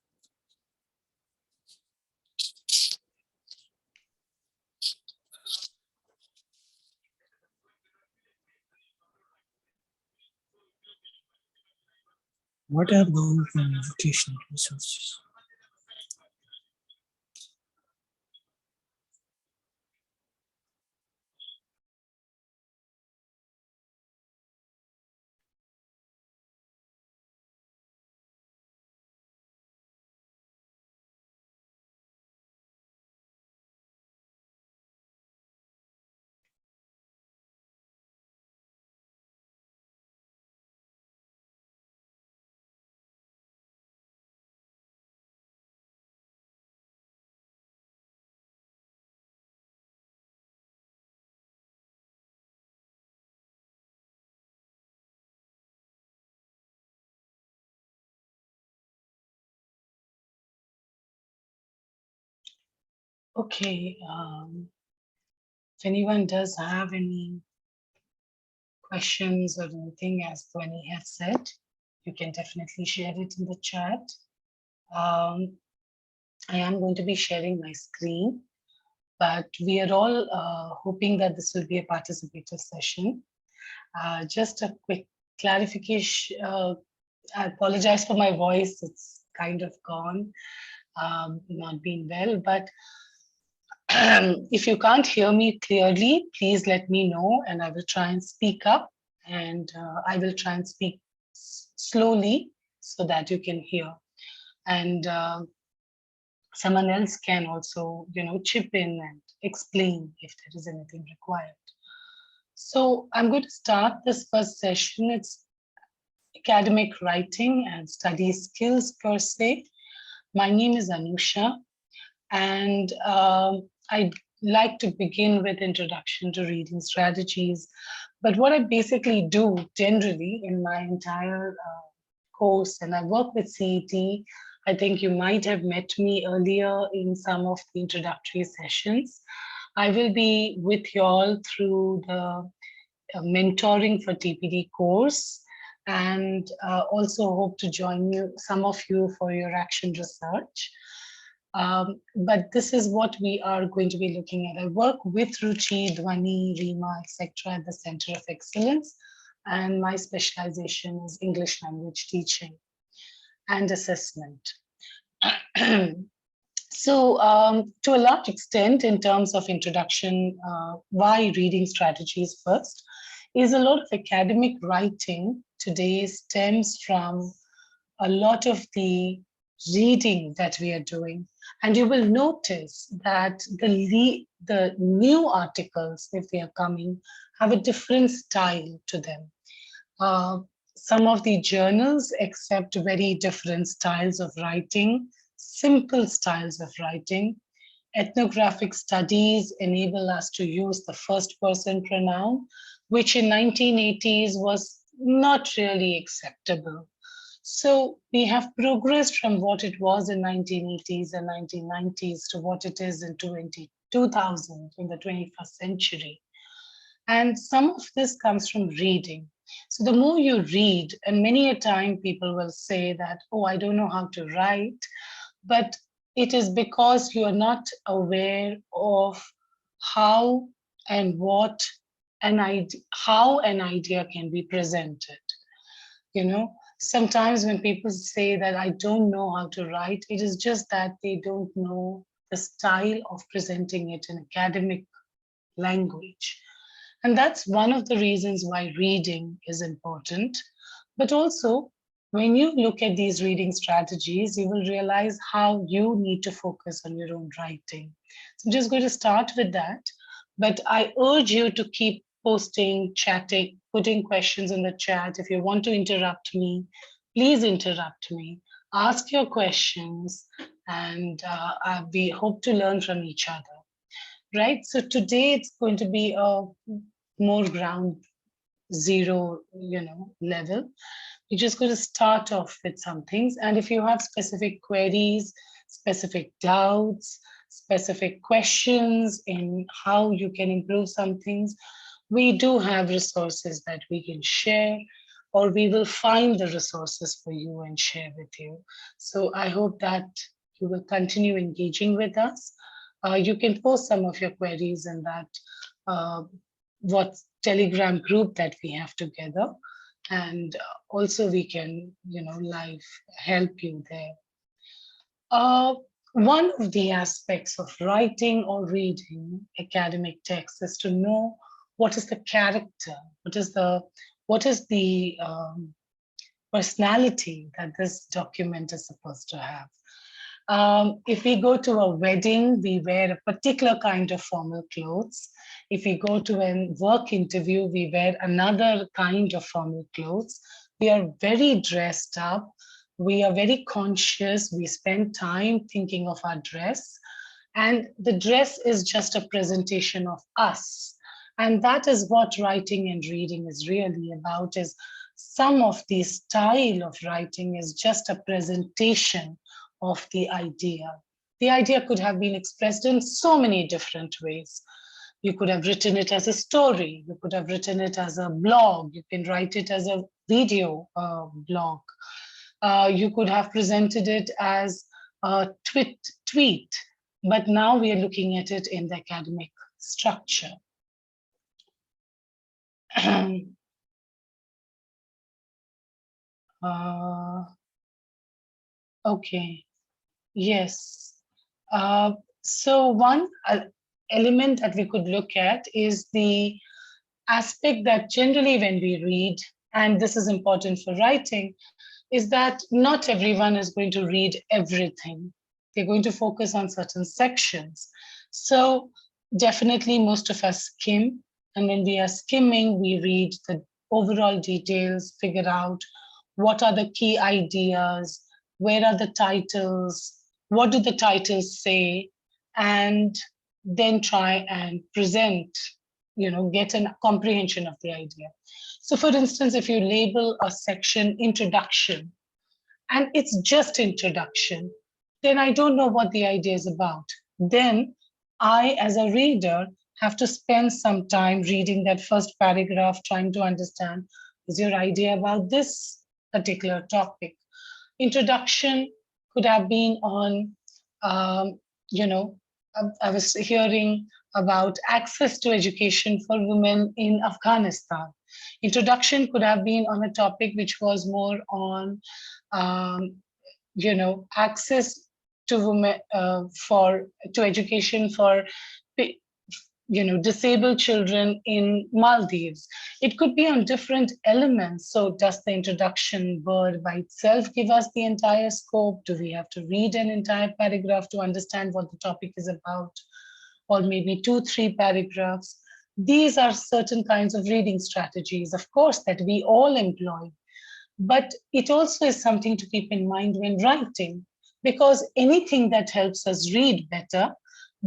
What are the open educational resources? Okay, if anyone does have any questions or anything, as Dhwani has said, you can definitely share it in the chat. I am going to be sharing my screen, but we are all hoping that this will be a participative session. Just a quick clarification. I apologize for my voice. It's kind of gone, not been well, but if you can't hear me clearly, please let me know and I will try and speak up, and I will try and speak slowly so that you can hear. And someone else can also, chip in and explain if there is anything required. So I'm going to start this first session. It's academic writing and study skills per se. My name is Anusha, and I'd like to begin with introduction to reading strategies. But what I basically do generally in my entire course, and I work with CET, I think you might have met me earlier in some of the introductory sessions. I will be with you all through the mentoring for TPD course, and also hope to join you, some of you, for your action research. But this is what we are going to be looking at. I work with Ruchi, Dhwani, Rima, etc. at the Center of Excellence, and my specialization is English language teaching and assessment. So to a large extent, in terms of introduction, why reading strategies first, is a lot of academic writing today stems from a lot of the reading that we are doing. And you will notice that the new articles, if they are coming, have a different style to them. Some of the journals accept very different styles of writing, simple styles of writing. Ethnographic studies enable us to use the first person pronoun, which in 1980s was not really acceptable. So we have progressed from what it was in 1980s and 1990s to what it is in 2000 in the 21st century. And some of this comes from reading. So the more you read, and many a time people will say that, oh, I don't know how to write, but it is because you are not aware of how and what how an idea can be presented. Sometimes when people say that I don't know how to write, it is just that they don't know the style of presenting it in academic language. And that's one of the reasons why reading is important. But also, when you look at these reading strategies, you will realize how you need to focus on your own writing. So I'm just going to start with that. But I urge you to keep posting, chatting, putting questions in the chat. If you want to interrupt me, please interrupt me. Ask your questions, and we hope to learn from each other. Right? So today it's going to be a more ground zero, level. You're just going to start off with some things. And if you have specific queries, specific doubts, specific questions in how you can improve some things, we do have resources that we can share. or we will find the resources for you and share with you. So I hope that you will continue engaging with us. You can post some of your queries in that what Telegram group that we have together, and also we can, live help you there. One of the aspects of writing or reading academic texts is to know what is the character, what is the personality that this document is supposed to have. If we go to a wedding, we wear a particular kind of formal clothes. If we go to a work interview, we wear another kind of formal clothes. We are very dressed up. We are very conscious. We spend time thinking of our dress. And the dress is just a presentation of us. And that is what writing and reading is really about, is some of the style of writing is just a presentation of the idea. The idea could have been expressed in so many different ways. You could have written it as a story. You could have written it as a blog. You can write it as a video blog. You could have presented it as a tweet, but now we are looking at it in the academic structure. Okay, yes. So one element that we could look at is the aspect that generally when we read, and this is important for writing, is that not everyone is going to read everything. They're going to focus on certain sections. So definitely most of us skim, and when we are skimming, we read the overall details, figure out what are the key ideas, where are the titles, what do the titles say, and then try and present, get a comprehension of the idea. So for instance, if you label a section introduction, and it's just introduction, then I don't know what the idea is about. Then I, as a reader, have to spend some time reading that first paragraph, trying to understand, is your idea about this particular topic? Introduction could have been on, I was hearing about access to education for women in Afghanistan. Introduction could have been on a topic which was more on, access to women to education for, disabled children in Maldives. It could be on different elements. So does the introduction word by itself give us the entire scope? Do we have to read an entire paragraph to understand what the topic is about? Or maybe 2-3 paragraphs? These are certain kinds of reading strategies, of course, that we all employ. But it also is something to keep in mind when writing, because anything that helps us read better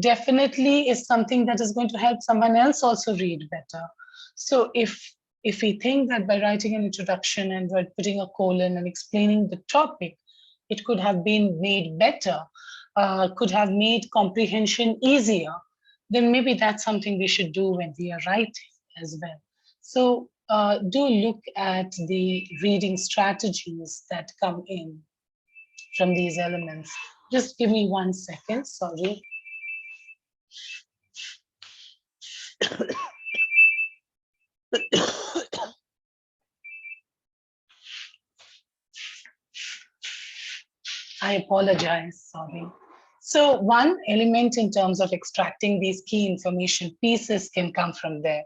definitely is something that is going to help someone else also read better. So if we think that by writing an introduction and by putting a colon and explaining the topic, it could have been made better, could have made comprehension easier, then maybe that's something we should do when we are writing as well. So do look at the reading strategies that come in from these elements. Just give me 1 second, sorry. I apologize, sorry. So one element in terms of extracting these key information pieces can come from there.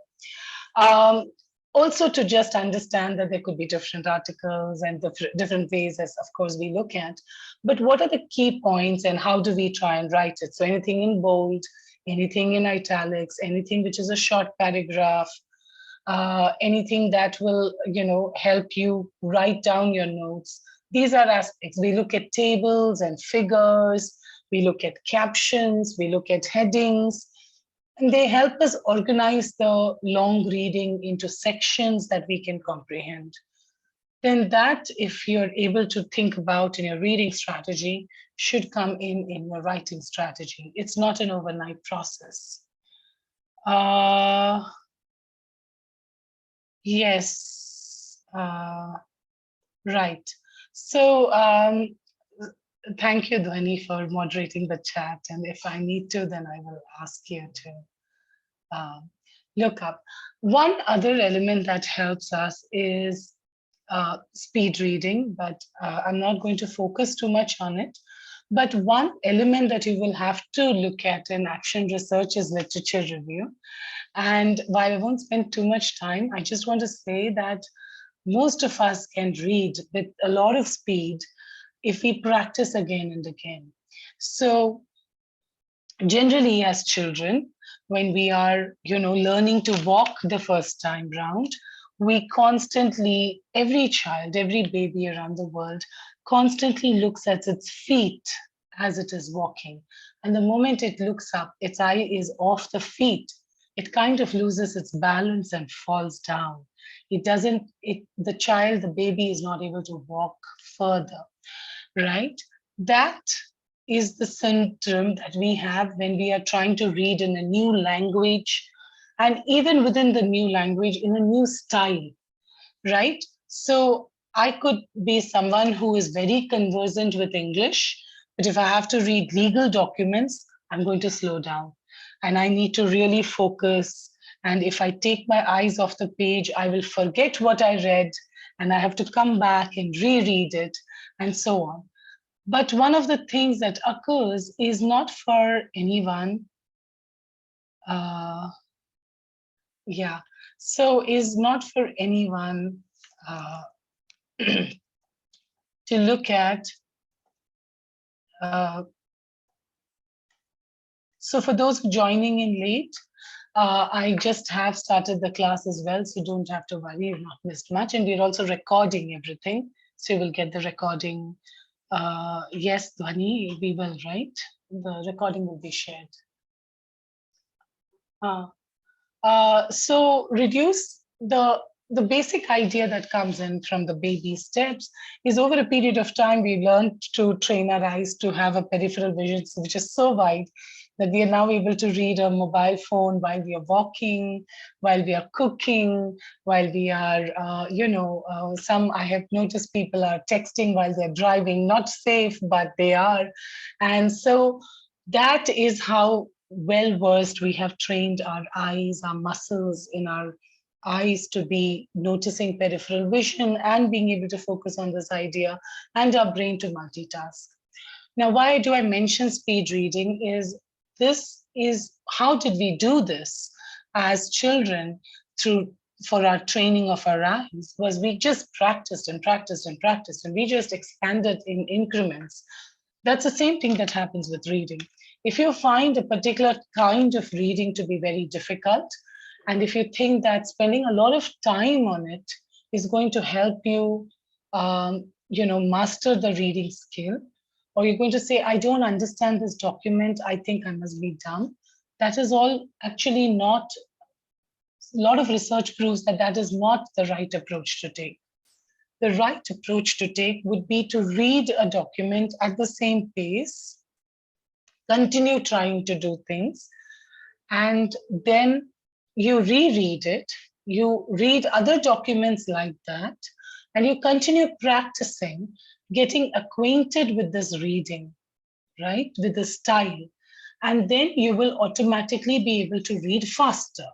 Also to just understand that there could be different articles and different ways, as of course we look at, but what are the key points and how do we try and write it? So anything in bold, anything in italics, anything which is a short paragraph, anything that will, help you write down your notes. These are aspects. We look at tables and figures, we look at captions, we look at headings, and they help us organize the long reading into sections that we can comprehend. Then that, if you're able to think about in your reading strategy, should come in your writing strategy. It's not an overnight process. Yes, Right. So thank you, Dhwani, for moderating the chat. And if I need to, then I will ask you to look up. One other element that helps us is speed reading, but I'm not going to focus too much on it. But one element that you will have to look at in action research is literature review. And while I won't spend too much time, I just want to say that most of us can read with a lot of speed if we practice again and again. So generally as children, when we are, learning to walk the first time round, we constantly, every child, every baby around the world constantly looks at its feet as it is walking. And the moment it looks up, its eye is off the feet, it kind of loses its balance and falls down. The child, the baby is not able to walk further, right? That is the syndrome that we have when we are trying to read in a new language, and even within the new language in a new style, right? So I could be someone who is very conversant with English, but if I have to read legal documents, I'm going to slow down and I need to really focus. And if I take my eyes off the page, I will forget what I read and I have to come back and reread it and so on. But one of the things that occurs is not for anyone. Is not for anyone to look at. So for those joining in late, I just have started the class as well, so don't have to worry, you've not missed much. And we're also recording everything, so you will get the recording. Yes, Dhwani, we will, right? The recording will be shared. So reduce the basic idea that comes in from the baby steps is over a period of time, we learned to train our eyes to have a peripheral vision, which is so wide that we are now able to read a mobile phone while we are walking, while we are cooking, while we are, I have noticed people are texting while they're driving, not safe, but they are. And so that is how well-versed we have trained our eyes, our muscles in our eyes to be noticing peripheral vision and being able to focus on this idea, and our brain to multitask. Now, why do I mention speed reading is how did we do this as children for our training of our eyes? Was we just practiced and practiced and practiced, and we just expanded in increments. That's the same thing that happens with reading. If you find a particular kind of reading to be very difficult, and if you think that spending a lot of time on it is going to help you, master the reading skill, or you're going to say, I don't understand this document, I think I must be dumb. That is all actually not, a lot of research proves that that is not the right approach to take. The right approach to take would be to read a document at the same pace, continue trying to do things, and then you reread it, you read other documents like that, and you continue practicing, getting acquainted with this reading, right, with the style, and then you will automatically be able to read faster.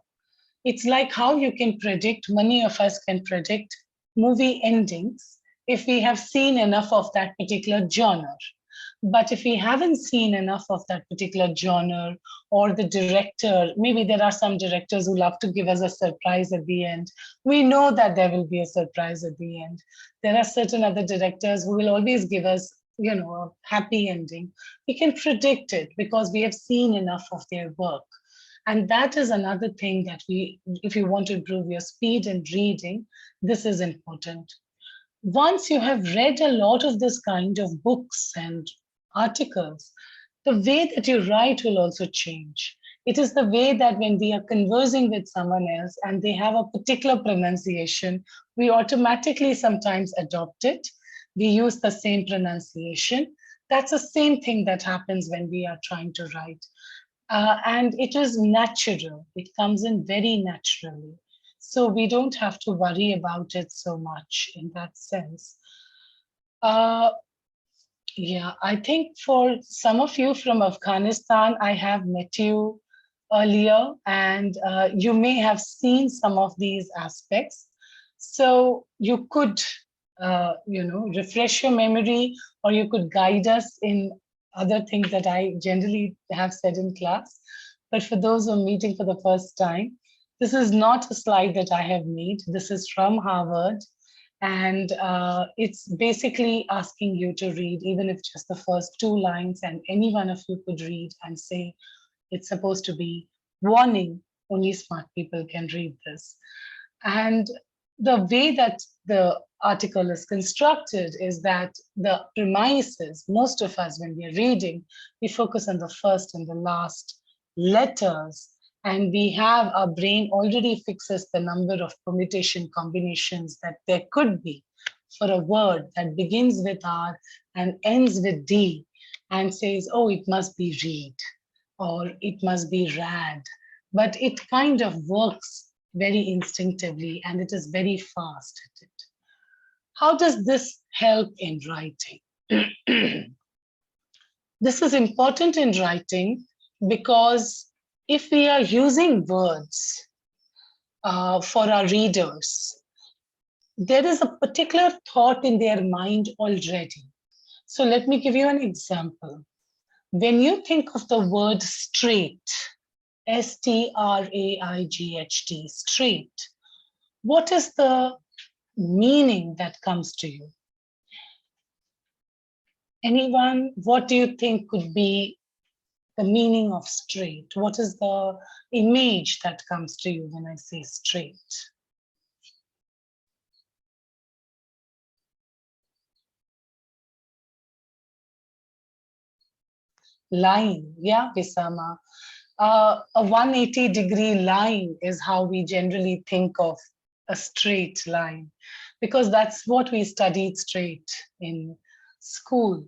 It's like how you can predict, many of us can predict movie endings if we have seen enough of that particular genre. But if we haven't seen enough of that particular genre, or the director, maybe there are some directors who love to give us a surprise at the end. We know that there will be a surprise at the end. There are certain other directors who will always give us, a happy ending. We can predict it because we have seen enough of their work. And that is another thing that if you want to improve your speed in reading, this is important. Once you have read a lot of this kind of books and articles, the way that you write will also change. It is the way that when we are conversing with someone else and they have a particular pronunciation, we automatically sometimes adopt it. We use the same pronunciation. That's the same thing that happens when we are trying to write. And it is natural. It comes in very naturally. So we don't have to worry about it so much in that sense. Yeah, I think for some of you from Afghanistan, I have met you earlier, and you may have seen some of these aspects. So you could, refresh your memory, or you could guide us in other things that I generally have said in class. But for those who are meeting for the first time, this is not a slide that I have made. This is from Harvard. And it's basically asking you to read, even if just the first 2 lines, and any one of you could read and say, it's supposed to be warning, only smart people can read this. And the way that the article is constructed is that the premises, most of us, when we're reading, we focus on the first and the last letters. And we have, our brain already fixes the number of permutation combinations that there could be for a word that begins with R and ends with D, and says, oh, it must be read, or it must be rad. But it kind of works very instinctively, and it is very fast at it. How does this help in writing? This is important in writing because if we are using words for our readers, there is a particular thought in their mind already. So let me give you an example. When you think of the word straight, S-T-R-A-I-G-H-T, straight, what is the meaning that comes to you? Anyone, what do you think could be the meaning of straight? What is the image that comes to you when I say straight? Line, yeah, Bisama. A 180-degree line is how we generally think of a straight line, because that's what we studied straight in school.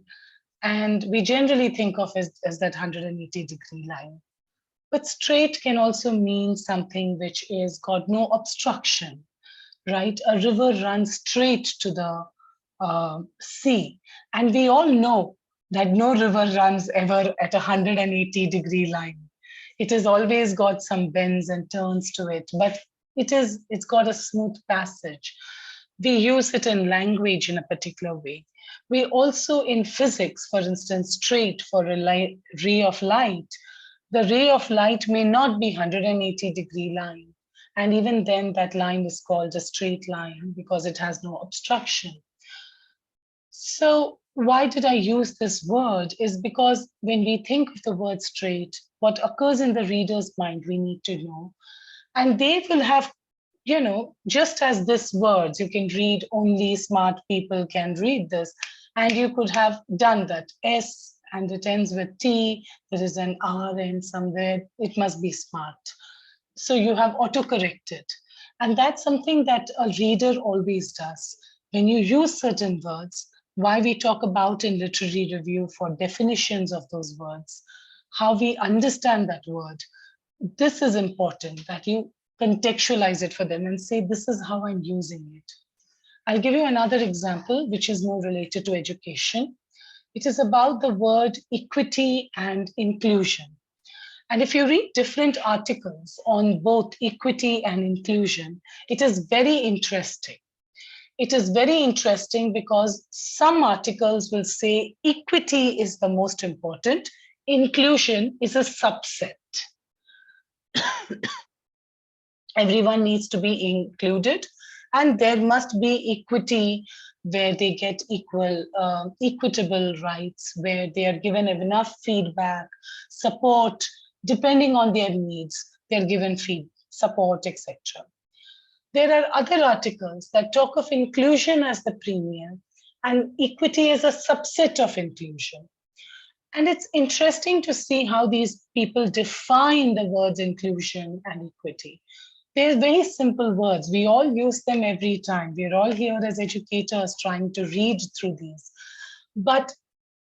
And we generally think of as that 180-degree line. But straight can also mean something which is got no obstruction, right? A river runs straight to the sea. And we all know that no river runs ever at a 180-degree line. It has always got some bends and turns to it, but it's got a smooth passage. We use it in language in a particular way. We also in physics, for instance, straight for a ray of light, the ray of light may not be 180-degree line. And even then that line is called a straight line because it has no obstruction. So why did I use this word is because when we think of the word straight, what occurs in the reader's mind, we need to know. And they will have, just as this words, you can read only smart people can read this. And you could have done that S and it ends with T, there is an R in somewhere, it must be smart. So you have autocorrected. And that's something that a reader always does. When you use certain words, why we talk about in literary review for definitions of those words, how we understand that word. This is important that you contextualize it for them and say, this is how I'm using it. I'll give you another example, which is more related to education. It is about the word equity and inclusion. And if you read different articles on both equity and inclusion, it is very interesting. It is very interesting because some articles will say equity is the most important, inclusion is a subset. Everyone needs to be included, and there must be equity where they get equitable rights, where they are given enough feedback, support, depending on their needs, they're given support, etc. There are other articles that talk of inclusion as the premier and equity as a subset of inclusion. And it's interesting to see how these people define the words inclusion and equity. They're very simple words. We all use them every time. We're all here as educators trying to read through these. But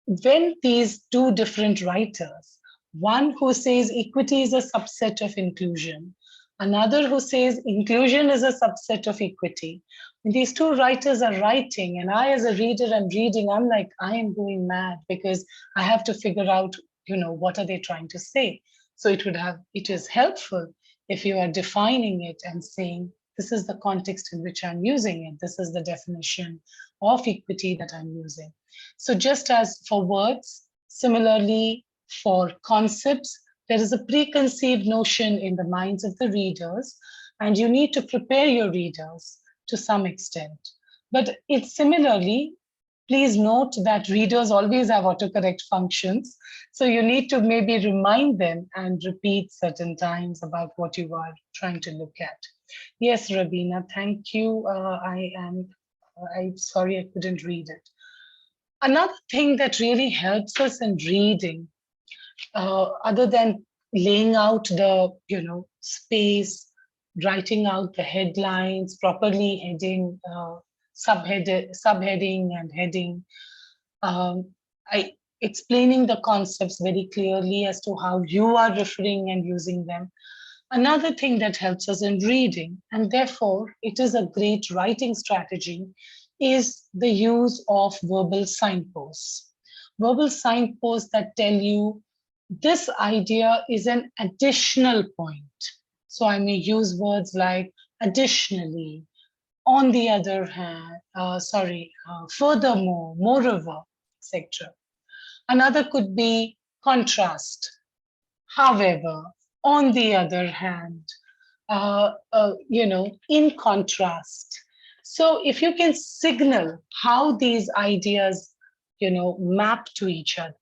when these two different writers, one who says equity is a subset of inclusion, Another who says inclusion is a subset of equity. When these two writers are writing, and I as a reader am reading, I'm like, I am going mad because I have to figure out, what are they trying to say? So it is helpful if you are defining it and saying, this is the context in which I'm using it. This is the definition of equity that I'm using. So just as for words, similarly for concepts, there is a preconceived notion in the minds of the readers, and you need to prepare your readers to some extent. But it's similarly, please note that readers always have autocorrect functions. So you need to maybe remind them and repeat certain times about what you are trying to look at. Yes, Rabina, thank you. I'm sorry I couldn't read it. Another thing that really helps us in reading, other than laying out the space, writing out the headlines, properly heading, subheading and heading, explaining the concepts very clearly as to how you are referring and using them. Another thing that helps us in reading, and therefore it is a great writing strategy, is the use of verbal signposts. Verbal signposts that tell you this idea is an additional point. So I may use words like additionally, on the other hand, furthermore, moreover, etc. Another could be contrast. However, on the other hand, in contrast. So if you can signal how these ideas, map to each other,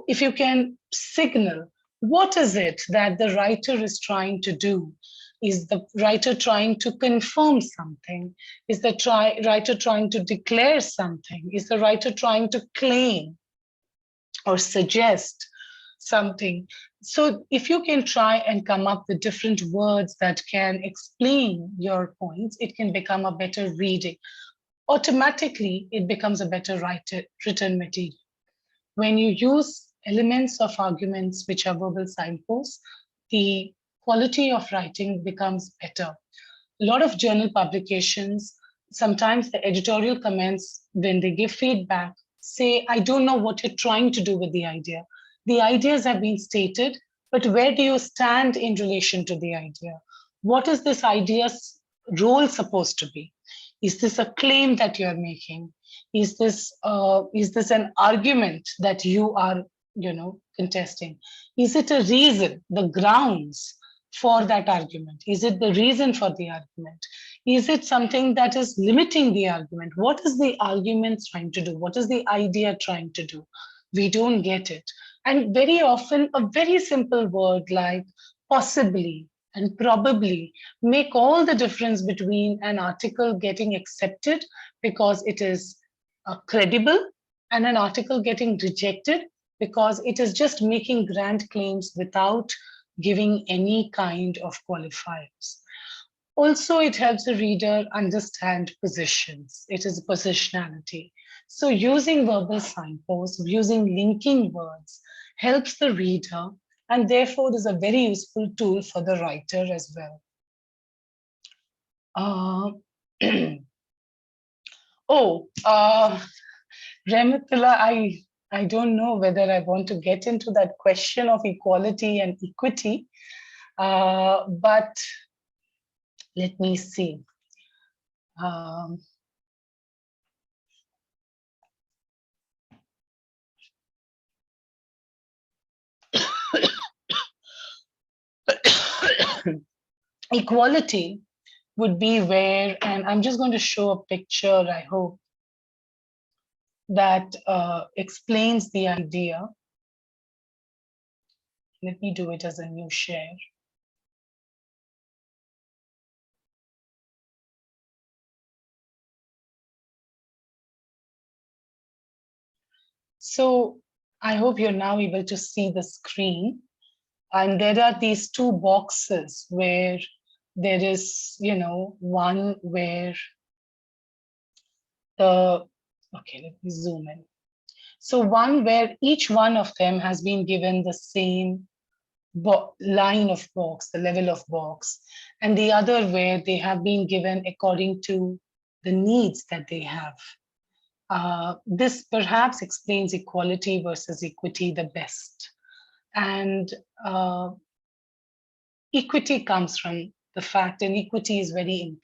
if you can signal what is it that the writer is trying to do, is the writer trying to confirm something? Is the writer trying to declare something? Is the writer trying to claim or suggest something? So if you can try and come up with different words that can explain your points, it can become a better reading. Automatically, it becomes a better written material. When you use elements of arguments which are verbal signposts, the quality of writing becomes better. A lot of journal publications, sometimes the editorial comments, when they give feedback, say, I don't know what you're trying to do with the idea. The ideas have been stated, but where do you stand in relation to the idea? What is this idea's role supposed to be? Is this a claim that you're making? Is this an argument that you are, contesting? Is it a reason, the grounds for that argument? Is it the reason for the argument? Is it something that is limiting the argument? What is the argument trying to do? What is the idea trying to do? We don't get it. And very often, a very simple word like possibly and probably make all the difference between an article getting accepted because it is credible and an article getting rejected because it is just making grand claims without giving any kind of qualifiers. Also, it helps the reader understand positions. It is positionality. So using verbal signposts, using linking words helps the reader, and therefore is a very useful tool for the writer as well. Remitula, I don't know whether I want to get into that question of equality and equity, but let me see. Equality would be where, and I'm just going to show a picture, I hope, that explains the idea. Let me do it as a new share. So I hope you're now able to see the screen. And there are these two boxes where there is, one where okay, let me zoom in. So one where each one of them has been given the same line of box, the level of box, and the other where they have been given according to the needs that they have. This perhaps explains equality versus equity the best. And equity comes from the fact, and equity is very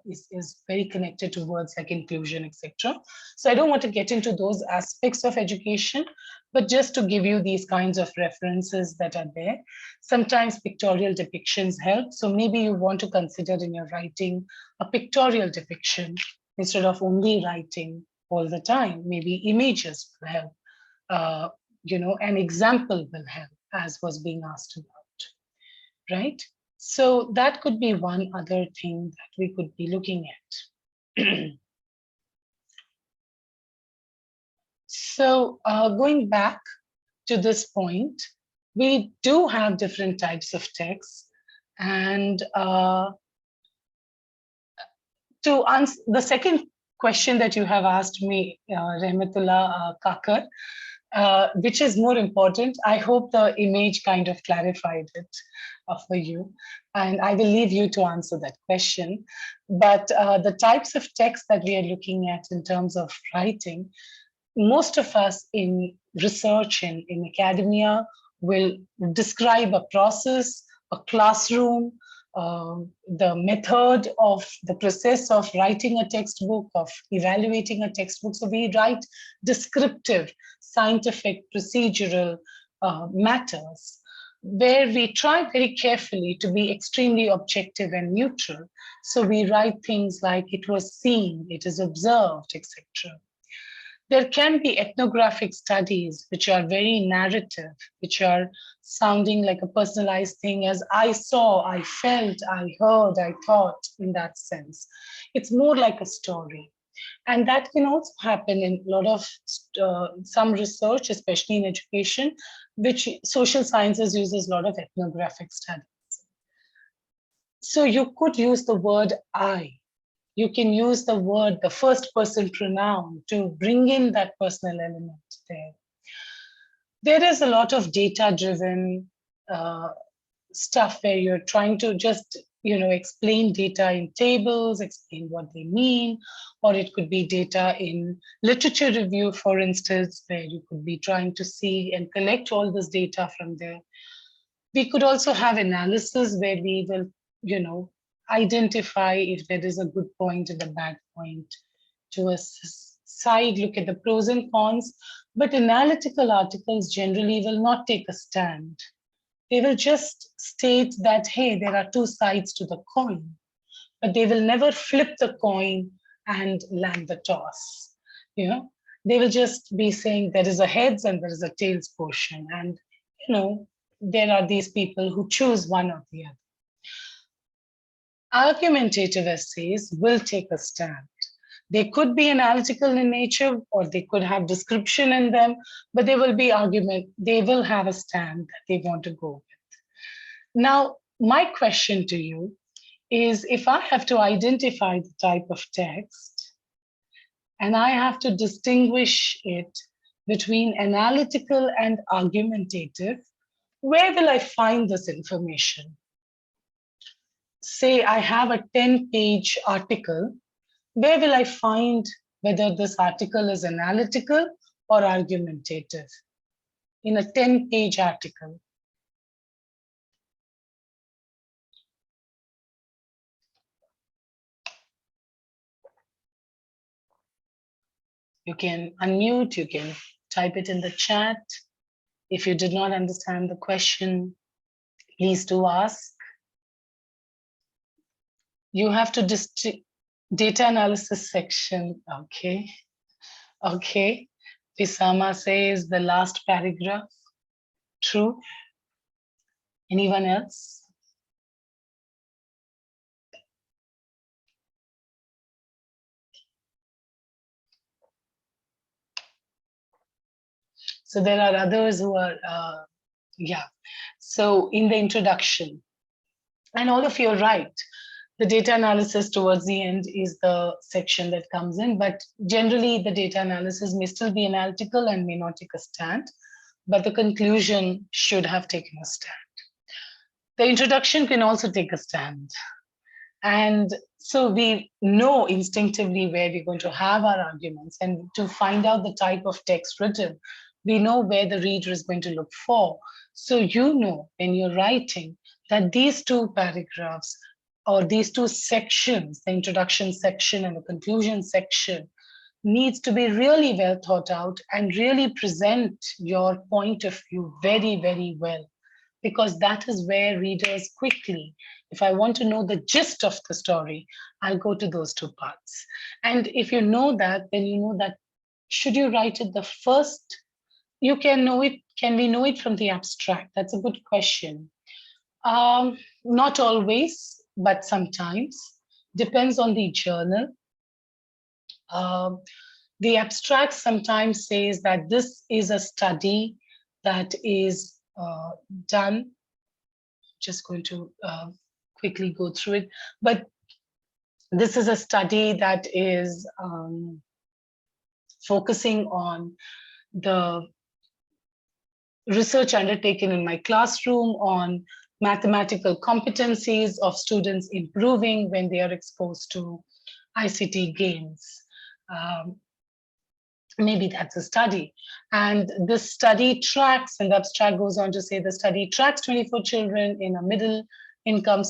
is very connected to words like inclusion, etc. So I don't want to get into those aspects of education, but just to give you these kinds of references that are there. Sometimes pictorial depictions help. So maybe you want to consider in your writing a pictorial depiction instead of only writing all the time. Maybe images will help. An example will help, as was being asked about, right? So that could be one other thing that we could be looking at. So going back to this point, we do have different types of texts. And to answer the second question that you have asked me, Rahmatullah Kakar, which is more important, I hope the image kind of clarified it for you. And I will leave you to answer that question. But the types of text that we are looking at in terms of writing, most of us in research and in academia will describe a process, a classroom, the method of the process of writing a textbook, of evaluating a textbook. So we write descriptive, scientific, procedural matters, where we try very carefully to be extremely objective and neutral. So we write things like it was seen, it is observed, etc. There can be ethnographic studies which are very narrative, which are sounding like a personalized thing, as I saw, I felt, I heard, I thought, in that sense. It's more like a story. And that can also happen in a lot of some research, especially in education, which social sciences uses a lot of ethnographic studies. So you could use the word I. You can use the word, the first person pronoun, to bring in that personal element there. There is a lot of data-driven stuff where you're trying to just, explain data in tables, explain what they mean, or it could be data in literature review, for instance, where you could be trying to see and collect all this data from there. We could also have analysis where we will, identify if there is a good point and a bad point, to a side look at the pros and cons. But analytical articles generally will not take a stand. They will just state that, hey, there are two sides to the coin, but they will never flip the coin and land the toss. They will just be saying there is a heads and there is a tails portion. And, there are these people who choose one or the other. Argumentative essays will take a stand. They could be analytical in nature, or they could have description in them, but they will be argument. They will have a stand that they want to go with. Now, my question to you is, if I have to identify the type of text, and I have to distinguish it between analytical and argumentative, where will I find this information? Say I have a 10-page article, where will I find whether this article is analytical or argumentative in a 10-page article? You can unmute, you can type it in the chat. If you did not understand the question, please do ask. You have to data analysis section, okay. Okay, Pisama says the last paragraph, true. Anyone else? So there are others who are, yeah. So in the introduction, and all of you are right, the data analysis towards the end is the section that comes in, but generally the data analysis may still be analytical and may not take a stand, but the conclusion should have taken a stand. the introduction can also take a stand. And so we know instinctively where we're going to have our arguments, and to find out the type of text written, we know where the reader is going to look for. So you know when you're writing that these two paragraphs or these two sections, the introduction section and the conclusion section, needs to be really well thought out and really present your point of view very, very well. Because that is where readers quickly, if I want to know the gist of the story, I'll go to those two parts. And if you know that, then you know that should you write it the first, you can know it, can we know it from the abstract? That's a good question. Not always, but sometimes. Depends on the journal. The abstract sometimes says that this is a study that is done. Just going to quickly go through it, but this is a study that is focusing on the research undertaken in my classroom on mathematical competencies of students improving when they are exposed to ICT games. Maybe that's a study. And this study tracks, and the abstract goes on to say the study tracks 24 children in a middle income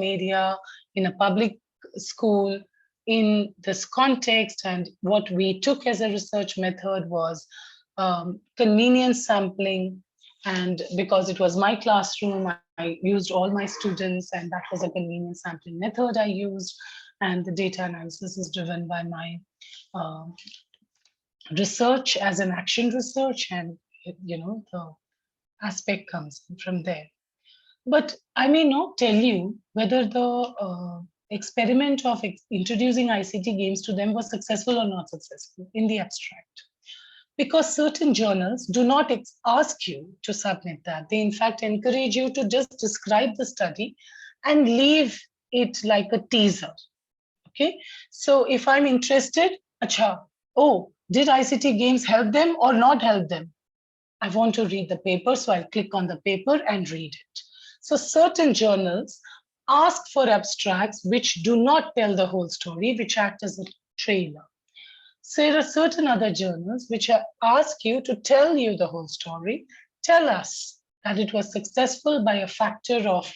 area, in a public school in this context. And what we took as a research method was convenience sampling. And because it was my classroom, I used all my students, and that was a convenience sampling method I used. And the data analysis is driven by my research as an action research, and the aspect comes from there. But I may not tell you whether the experiment of introducing ICT games to them was successful or not successful in the abstract, because certain journals do not ask you to submit that. They in fact encourage you to just describe the study and leave it like a teaser. Okay, so if I'm interested, oh, did ICT games help them or not help them? I want to read the paper, so I'll click on the paper and read it. So certain journals ask for abstracts which do not tell the whole story, which act as a trailer. So there are certain other journals which ask you to tell you the whole story, tell us that it was successful by a factor of,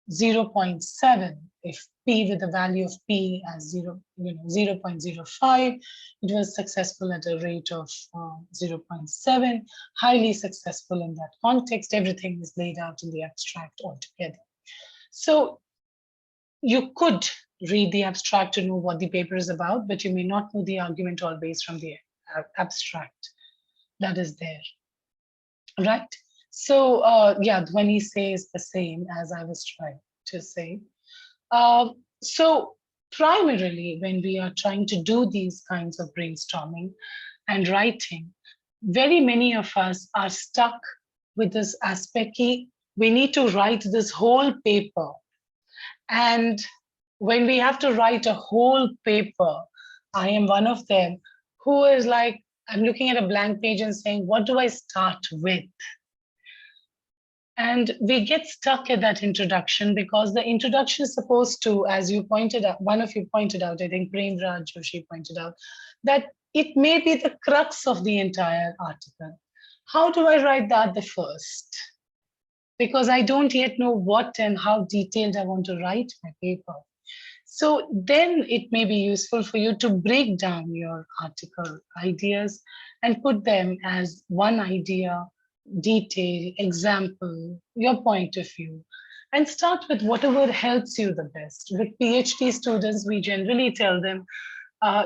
0.7. If P with the value of P as 0.05, it was successful at a rate of 0.7, highly successful in that context. Everything is laid out in the abstract altogether. So you could read the abstract to know what the paper is about, but you may not know the argument always from the abstract that is there, right? So yeah, Dhwani says the same as I was trying to say. So primarily when we are trying to do these kinds of brainstorming and writing, very many of us are stuck with this aspect. We need to write this whole paper. And when we have to write a whole paper, I am one of them who is like, I'm looking at a blank page and saying, what do I start with? And we get stuck at that introduction because the introduction is supposed to, as you pointed out, one of you pointed out, I think Prem Raj Joshi pointed out, that it may be the crux of the entire article. How do I write that the first? Because I don't yet know what and how detailed I want to write my paper. So then it may be useful for you to break down your article ideas and put them as one idea, detail, example, your point of view, and start with whatever helps you the best. With PhD students, we generally tell them,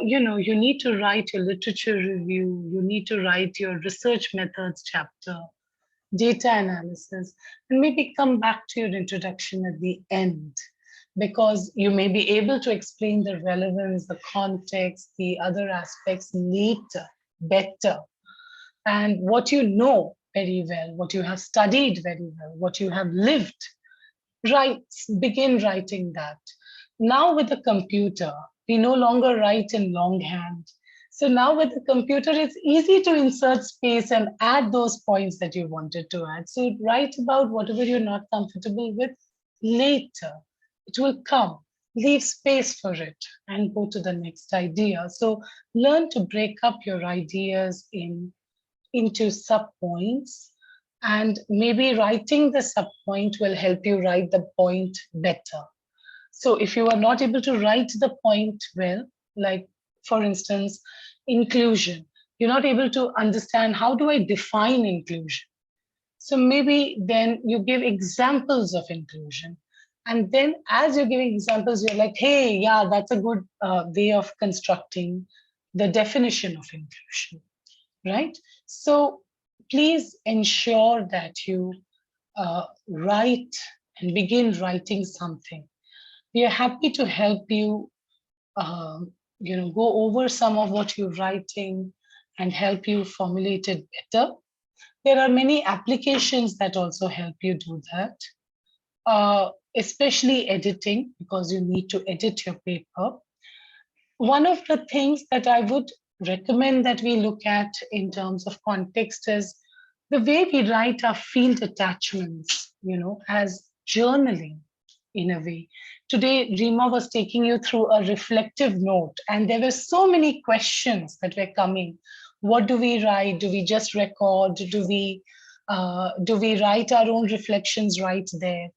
you need to write your literature review, you need to write your research methods chapter, data analysis, and maybe come back to your introduction at the end, because you may be able to explain the relevance, the context, the other aspects later, better. And what you know very well, what you have studied very well, what you have lived, begin writing that. Now with the computer, we no longer write in longhand. So now with the computer, it's easy to insert space and add those points that you wanted to add. So write about whatever you're not comfortable with later. It will come. Leave space for it and go to the next idea. So learn to break up your ideas into sub-points, and maybe writing the sub-point will help you write the point better. So if you are not able to write the point well, like for instance, inclusion, you're not able to understand how do I define inclusion. So maybe then you give examples of inclusion. And then as you're giving examples, you're like, hey, yeah, that's a good way of constructing the definition of inclusion, right? So please ensure that you write and begin writing something. We are happy to help you, go over some of what you're writing and help you formulate it better. There are many applications that also help you do that, especially editing, because you need to edit your paper. One of the things that I would recommend that we look at in terms of context is the way we write our field attachments, as journaling in a way. Today, Rima was taking you through a reflective note, and there were so many questions that were coming. What do we write? Do we just record? Do we write our own reflections right there?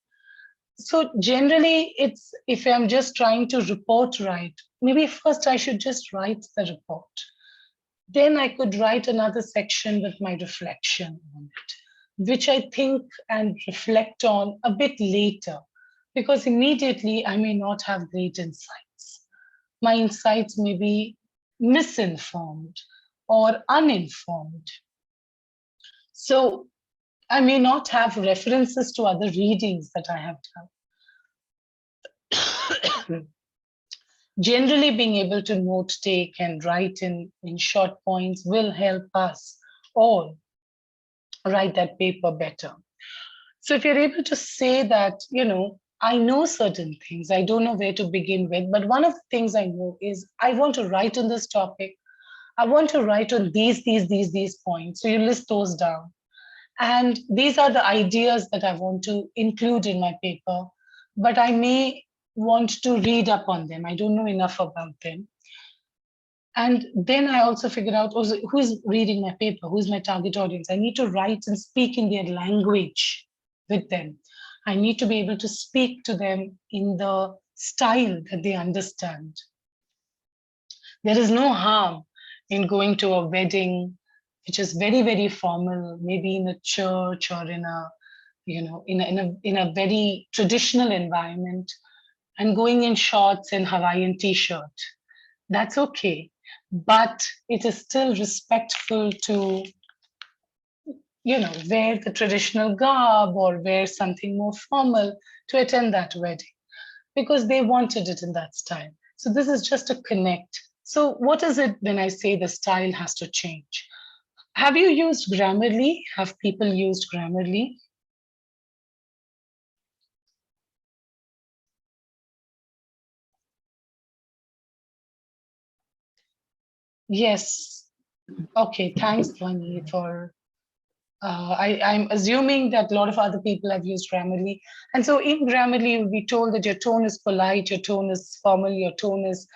So generally, it's if I'm just trying to report right, maybe first I should just write the report. Then I could write another section with my reflection on it, which I think and reflect on a bit later, because immediately I may not have great insights. My insights may be misinformed or uninformed. So I may not have references to other readings that I have done. Generally, being able to note take and write in short points will help us all write that paper better. So if you're able to say that, I know certain things, I don't know where to begin with, but one of the things I know is I want to write on this topic. I want to write on these points. So you list those down. And these are the ideas that I want to include in my paper, but I may want to read up on them. I don't know enough about them. And then I also figured out also, who is reading my paper, who's my target audience. I need to write and speak in their language with them. I need to be able to speak to them in the style that they understand. There is no harm in going to a wedding, which is very, very formal, maybe in a church or in a, in a very traditional environment, and going in shorts and Hawaiian t-shirt. That's okay, but it is still respectful to, wear the traditional garb or wear something more formal to attend that wedding, because they wanted it in that style. So this is just a connect. So what is it when I say the style has to change? Have you used Grammarly? Have people used Grammarly? Yes. Okay, thanks, Dhwani, for I'm assuming that a lot of other people have used Grammarly. And so in Grammarly, you'll be told that your tone is polite, your tone is formal, your tone is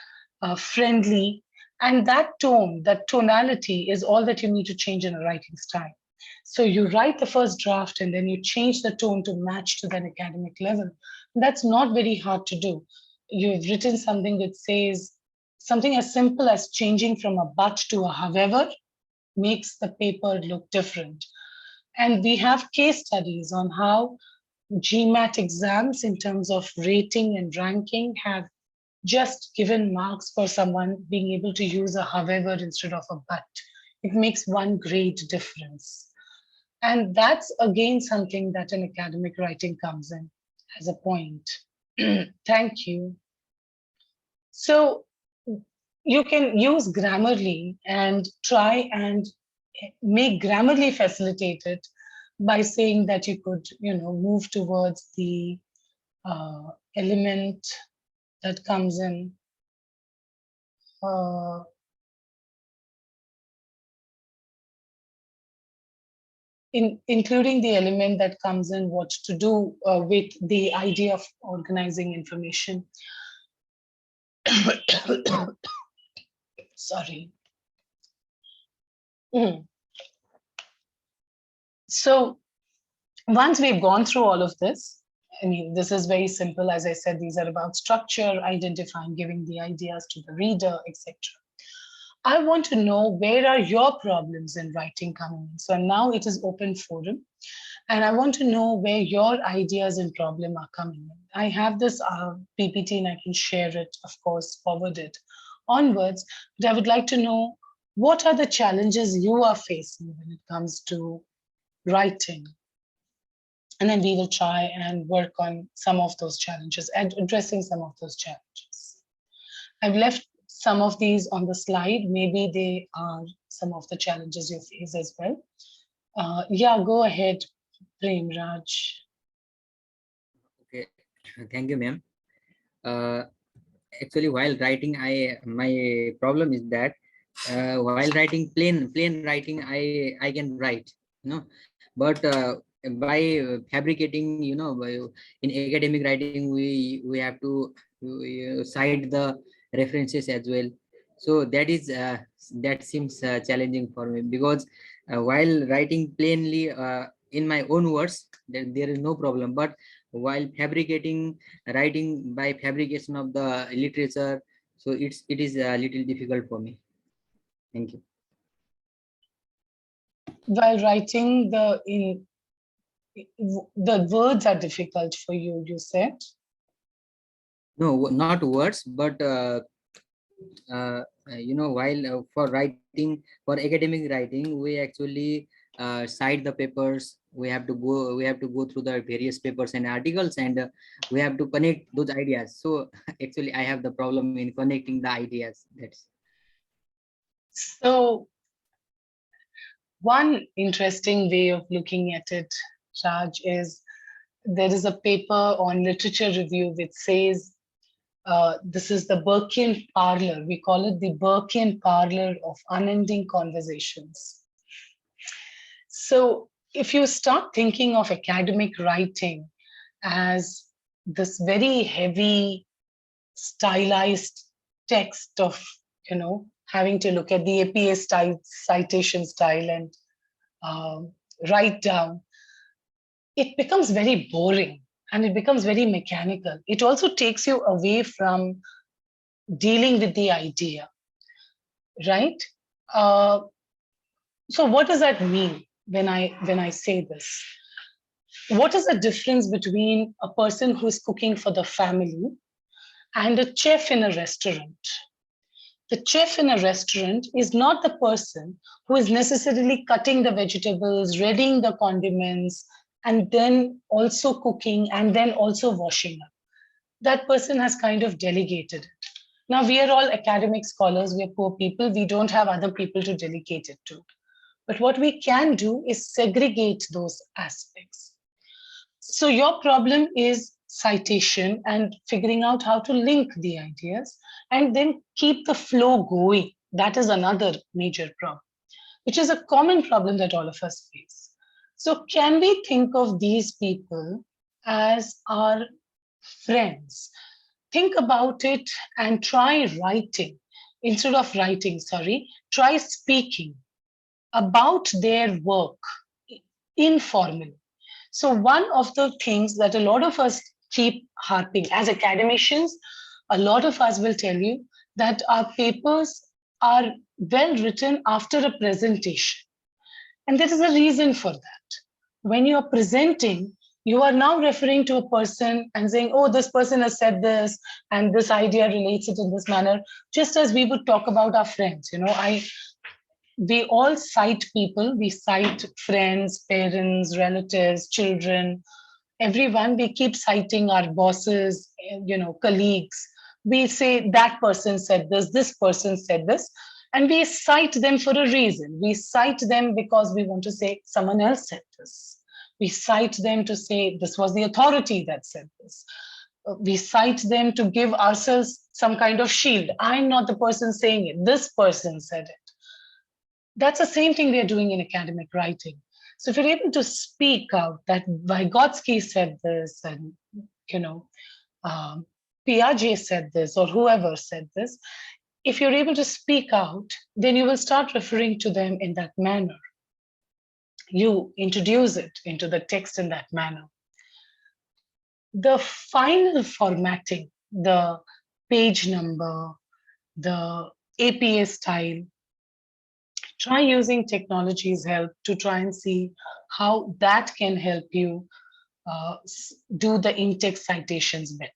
friendly. And that tone, that tonality is all that you need to change in a writing style. So you write the first draft and then you change the tone to match to that academic level. That's not very hard to do. You've written something that says something as simple as changing from a but to a however makes the paper look different. And we have case studies on how GMAT exams in terms of rating and ranking have just given marks for someone being able to use a however instead of a but. It makes one grade difference. And that's again something that in academic writing comes in as a point. Thank you. So you can use Grammarly and try and make Grammarly facilitated by saying that you could, move towards the element that comes in including the element that comes in what to do with the idea of organizing information. Sorry. So once we've gone through all of this, I mean, this is very simple. As I said, these are about structure, identifying, giving the ideas to the reader, etc. I want to know, where are your problems in writing coming in? So now it is open forum. And I want to know where your ideas and problem are coming in. I have this PPT and I can share it, of course, forward it onwards. But I would like to know, what are the challenges you are facing when it comes to writing? And then we will try and work on some of those challenges and addressing some of those challenges. I've left some of these on the slide. Maybe they are some of the challenges you face as well. Yeah, go ahead, Prem Raj. Okay, thank you, ma'am. Actually, while writing, my problem is that while writing plain writing, I can write, but by fabricating, in academic writing, we have to cite the references as well. So that seems challenging for me, because while writing plainly in my own words, there is no problem, but while writing by fabrication of the literature, so it is a little difficult for me. Thank you. While writing, the words are difficult for you, you said? No, not words, but while for writing, for academic writing, we actually cite the papers. We have to go through the various papers and articles, and we have to connect those ideas. So actually, I have the problem in connecting the ideas. That's so. One interesting way of looking at it, Raj, is there is a paper on literature review which says this is the Burkean parlor. We call it the Burkean parlor of unending conversations. So if you start thinking of academic writing as this very heavy, stylized text of, having to look at the APA style, citation style, and write down, it becomes very boring and it becomes very mechanical. It also takes you away from dealing with the idea, right? So what does that mean when I say this? What is the difference between a person who is cooking for the family and a chef in a restaurant? The chef in a restaurant is not the person who is necessarily cutting the vegetables, readying the condiments, and then also cooking and then also washing up. That person has kind of delegated it. Now, we are all academic scholars, we are poor people, we don't have other people to delegate it to. But what we can do is segregate those aspects. So your problem is citation and figuring out how to link the ideas and then keep the flow going. That is another major problem, which is a common problem that all of us face. So can we think of these people as our friends? Think about it and try writing. Instead of writing, try speaking about their work informally. So one of the things that a lot of us keep harping as academicians, a lot of us will tell you that our papers are well written after a presentation. And there is a reason for that. When you're presenting, you are now referring to a person and saying, oh, this person has said this, and this idea relates it in this manner, just as we would talk about our friends. We all cite people, we cite friends, parents, relatives, children, everyone. We keep citing our bosses, colleagues. We say that person said this person said this, and we cite them for a reason. We cite them because we want to say someone else said this. We cite them to say this was the authority that said this. We cite them to give ourselves some kind of shield. I'm not the person saying it, this person said it. That's the same thing we are doing in academic writing. So if you're able to speak out that Vygotsky said this, and Piaget said this, or whoever said this, if you're able to speak out, then you will start referring to them in that manner. You introduce it into the text in that manner. The final formatting, the page number, the APA style, try using technology's help to try and see how that can help you do the in-text citations better.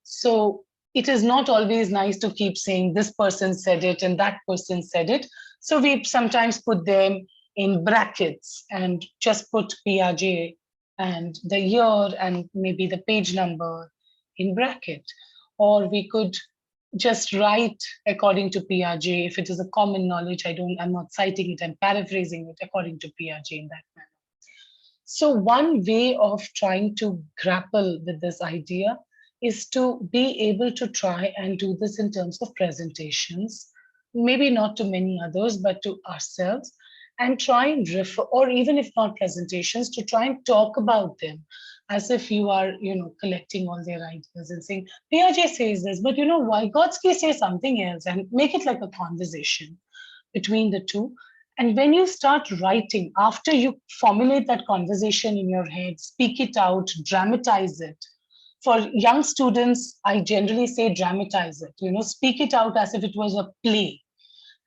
So it is not always nice to keep saying this person said it and that person said it. So we sometimes put them in brackets and just put Piaget and the year and maybe the page number in bracket. Or we could just write according to Piaget. If it is a common knowledge, I'm not citing it, I'm paraphrasing it according to Piaget in that manner. So one way of trying to grapple with this idea is to be able to try and do this in terms of presentations, maybe not to many others, but to ourselves, and try and refer, or even if not presentations, to try and talk about them as if you are, collecting all their ideas and saying, Piaget says this, but Vygotsky says something else, and make it like a conversation between the two. And when you start writing, after you formulate that conversation in your head, speak it out, dramatize it. For young students, I generally say dramatize it, speak it out as if it was a play,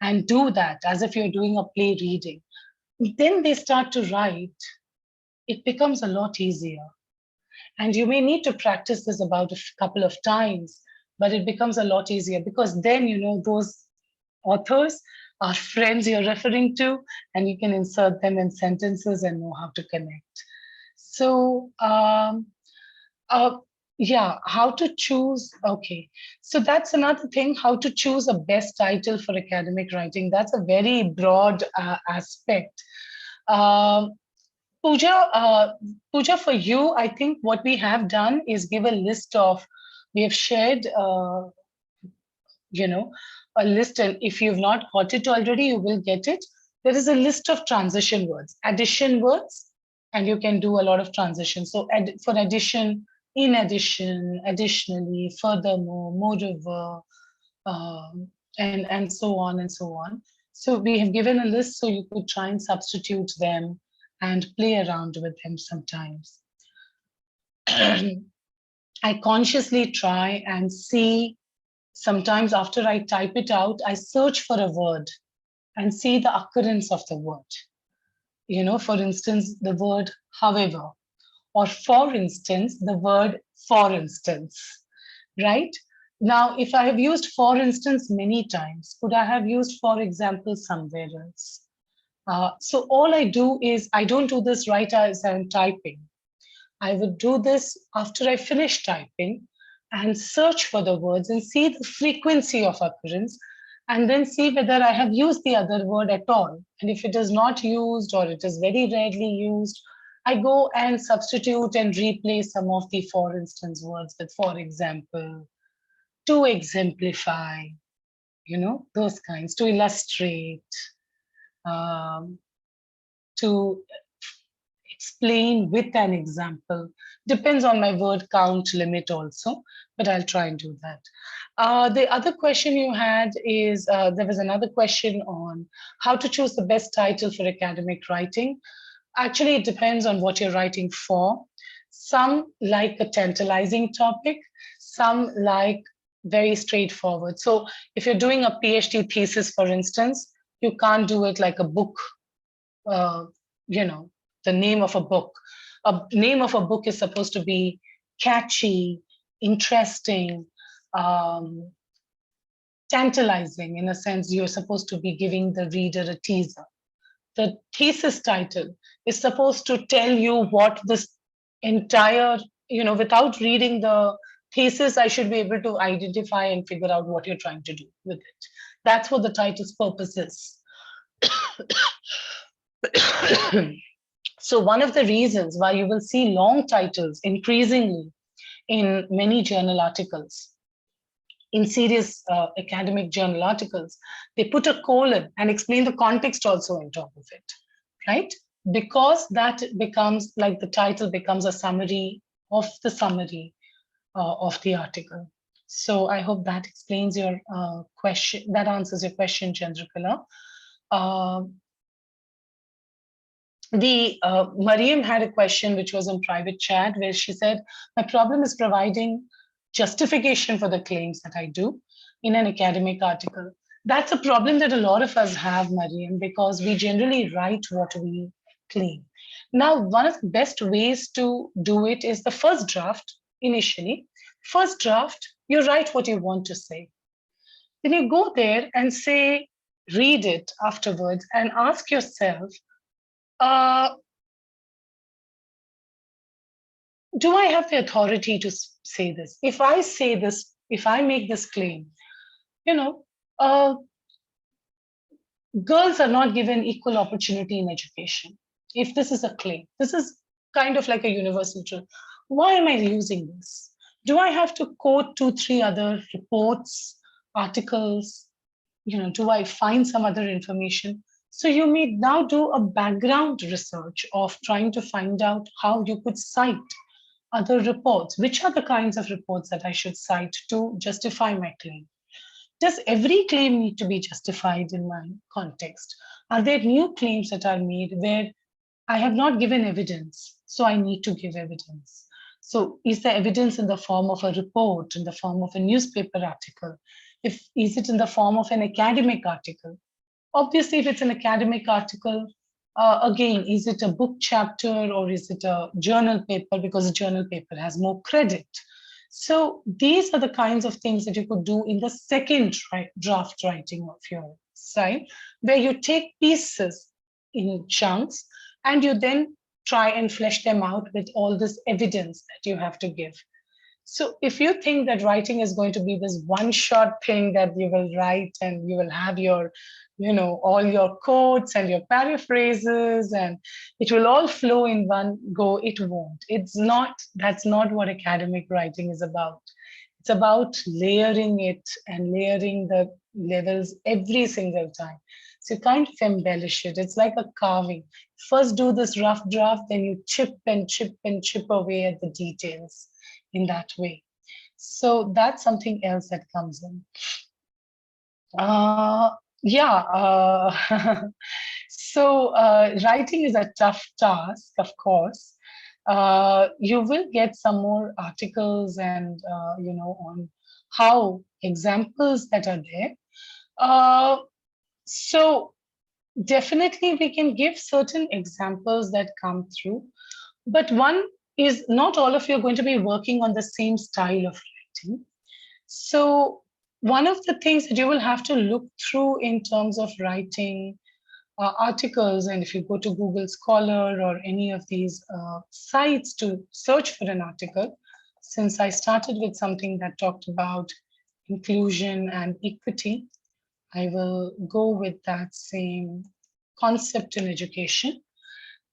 and do that as if you're doing a play reading. Then they start to write, it becomes a lot easier. And you may need to practice this about a couple of times, but it becomes a lot easier because then, those authors are friends you're referring to, and you can insert them in sentences and know how to connect. So, yeah, how to choose. Okay, so that's another thing, how to choose a best title for academic writing. That's a very broad aspect. Pooja, for you, I think what we have done is give a list of, we have shared, a list, and if you've not got it already, you will get it. There is a list of transition words, addition words, and you can do a lot of transitions. So for addition, in addition, additionally, furthermore, moreover, and so on and so on. So we have given a list so you could try and substitute them and play around with them sometimes. I consciously try and see, sometimes after I type it out, I search for a word and see the occurrence of the word. For instance, the word however, or for instance, the word for instance, right? Now, if I have used for instance many times, could I have used for example somewhere else? So all I do is, I don't do this right as I'm typing. I would do this after I finish typing and search for the words and see the frequency of occurrence, and then see whether I have used the other word at all. And if it is not used or it is very rarely used, I go and substitute and replace some of the for instance words with for example, to exemplify, those kinds, to illustrate, to explain with an example. Depends on my word count limit also, but I'll try and do that. The other question you had is, there was another question on how to choose the best title for academic writing. Actually, it depends on what you're writing for. Some like a tantalizing topic, some like very straightforward. So if you're doing a PhD thesis, for instance, you can't do it like a book, the name of a book. A name of a book is supposed to be catchy, interesting, tantalizing. In a sense, you're supposed to be giving the reader a teaser. The thesis title is supposed to tell you what this entire, without reading the thesis, I should be able to identify and figure out what you're trying to do with it. That's what the title's purpose is. So one of the reasons why you will see long titles increasingly in many journal articles, in serious academic journal articles, they put a colon and explain the context also on top of it, right? because that becomes like the title becomes a summary of the article. So I hope that explains your question, that answers your question, Chandrakala. Mariam had a question which was in private chat where she said, my problem is providing justification for the claims that I do in an academic article. That's a problem that a lot of us have, Mariam, because we generally write what we claim. Now, one of the best ways to do it is the first draft initially. First draft, you write what you want to say. Then you go there and say, read it afterwards and ask yourself, do I have the authority to say this? If I say this, if I make this claim, girls are not given equal opportunity in education. If this is a claim, this is kind of like a universal truth. Why am I using this? Do I have to quote 2-3 other reports, articles? Do I find some other information? So you may now do a background research of trying to find out how you could cite other reports. Which are the kinds of reports that I should cite to justify my claim? Does every claim need to be justified in my context? Are there new claims that are made where I have not given evidence, so I need to give evidence? So is the evidence in the form of a report, in the form of a newspaper article? Is it in the form of an academic article? Obviously, if it's an academic article, again, is it a book chapter or is it a journal paper? Because a journal paper has more credit. So these are the kinds of things that you could do in the second draft writing of your site, where you take pieces in chunks and you then try and flesh them out with all this evidence that you have to give. So if you think that writing is going to be this one-shot thing that you will write and you will have your, all your quotes and your paraphrases and it will all flow in one go, it won't. That's not what academic writing is about. It's about layering it and layering the levels every single time. So you kind of embellish it. It's like a carving. First do this rough draft, then you chip and chip and chip away at the details in that way. So that's something else that comes in. So writing is a tough task, of course. You will get some more articles and, on how examples that are there. So definitely we can give certain examples that come through, but one is not all of you are going to be working on the same style of writing. So one of the things that you will have to look through in terms of writing articles, and if you go to Google Scholar or any of these sites to search for an article, since I started with something that talked about inclusion and equity, I will go with that same concept in education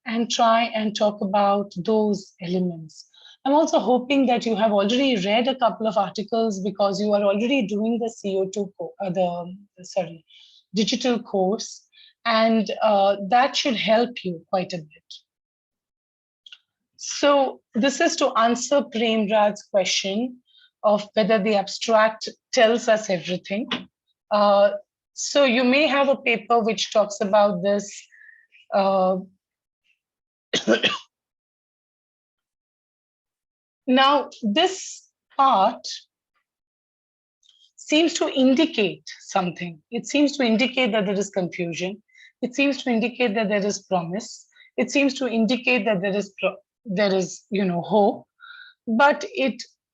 and try and talk about those elements. I'm also hoping that you have already read a couple of articles because you are already doing the digital course, and that should help you quite a bit. So this is to answer Premrad's question of whether the abstract tells us everything. So you may have a paper which talks about this. Now, this part seems to indicate something. It seems to indicate that there is confusion. It seems to indicate that there is promise. It seems to indicate that there is hope, but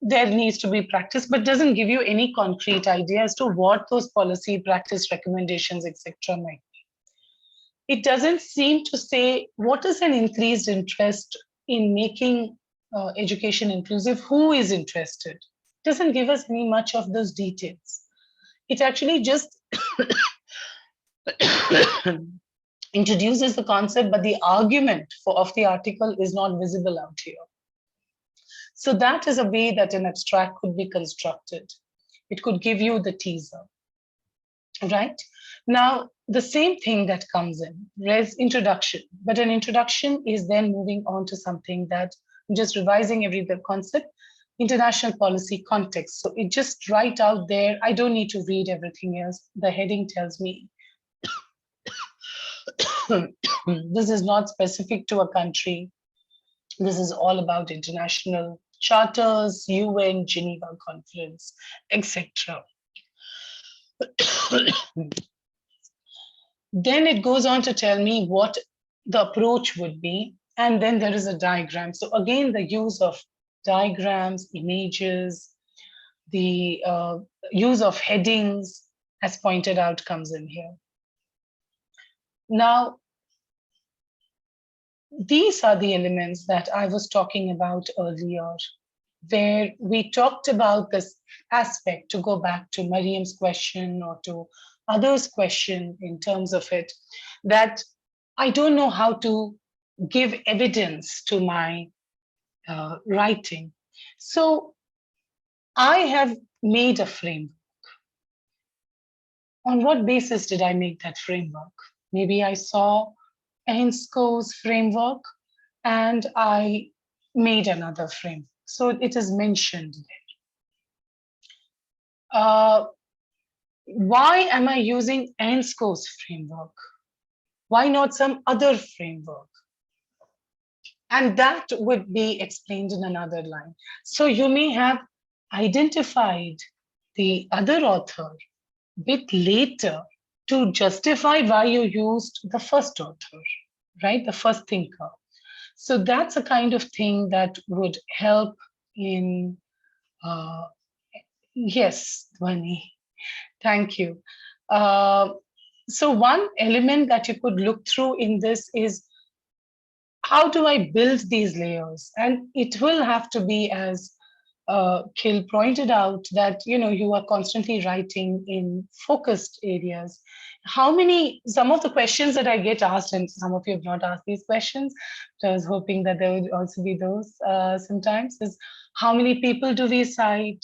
there needs to be practice, but doesn't give you any concrete idea as to what those policy practice recommendations, etc. might be. It doesn't seem to say what is an increased interest in making education inclusive, who is interested. It doesn't give us any much of those details. It actually just introduces the concept, but the argument of the article is not visible out here. So that is a way that an abstract could be constructed. It could give you the teaser, right? Now, the same thing that comes in, res introduction, but an introduction is then moving on to something that I'm just revising every concept, international policy context. So it just right out there, I don't need to read everything else. The heading tells me this is not specific to a country. This is all about international charters, UN, Geneva Conference, etc. Then it goes on to tell me what the approach would be. And then there is a diagram. So again, the use of diagrams, images, the use of headings, as pointed out, comes in here. Now, these are the elements that I was talking about earlier, where we talked about this aspect, to go back to Mariam's question or to others' question in terms of it, that I don't know how to give evidence to my writing. So I have made a framework. On what basis did I make that framework? Maybe I saw Ainsco's framework and I made another framework. So it is mentioned there. Why am I using Ainsco's framework? Why not some other framework? And that would be explained in another line. So you may have identified the other author a bit later to justify why you used the first author, right? The first thinker. So that's a kind of thing that would help in, yes, Dhwani, thank you. So one element that you could look through in this is, how do I build these layers? And it will have to be, as Khil pointed out, that you are constantly writing in focused areas. Some of the questions that I get asked, and some of you have not asked these questions, but I was hoping that there would also be those sometimes, is how many people do we cite?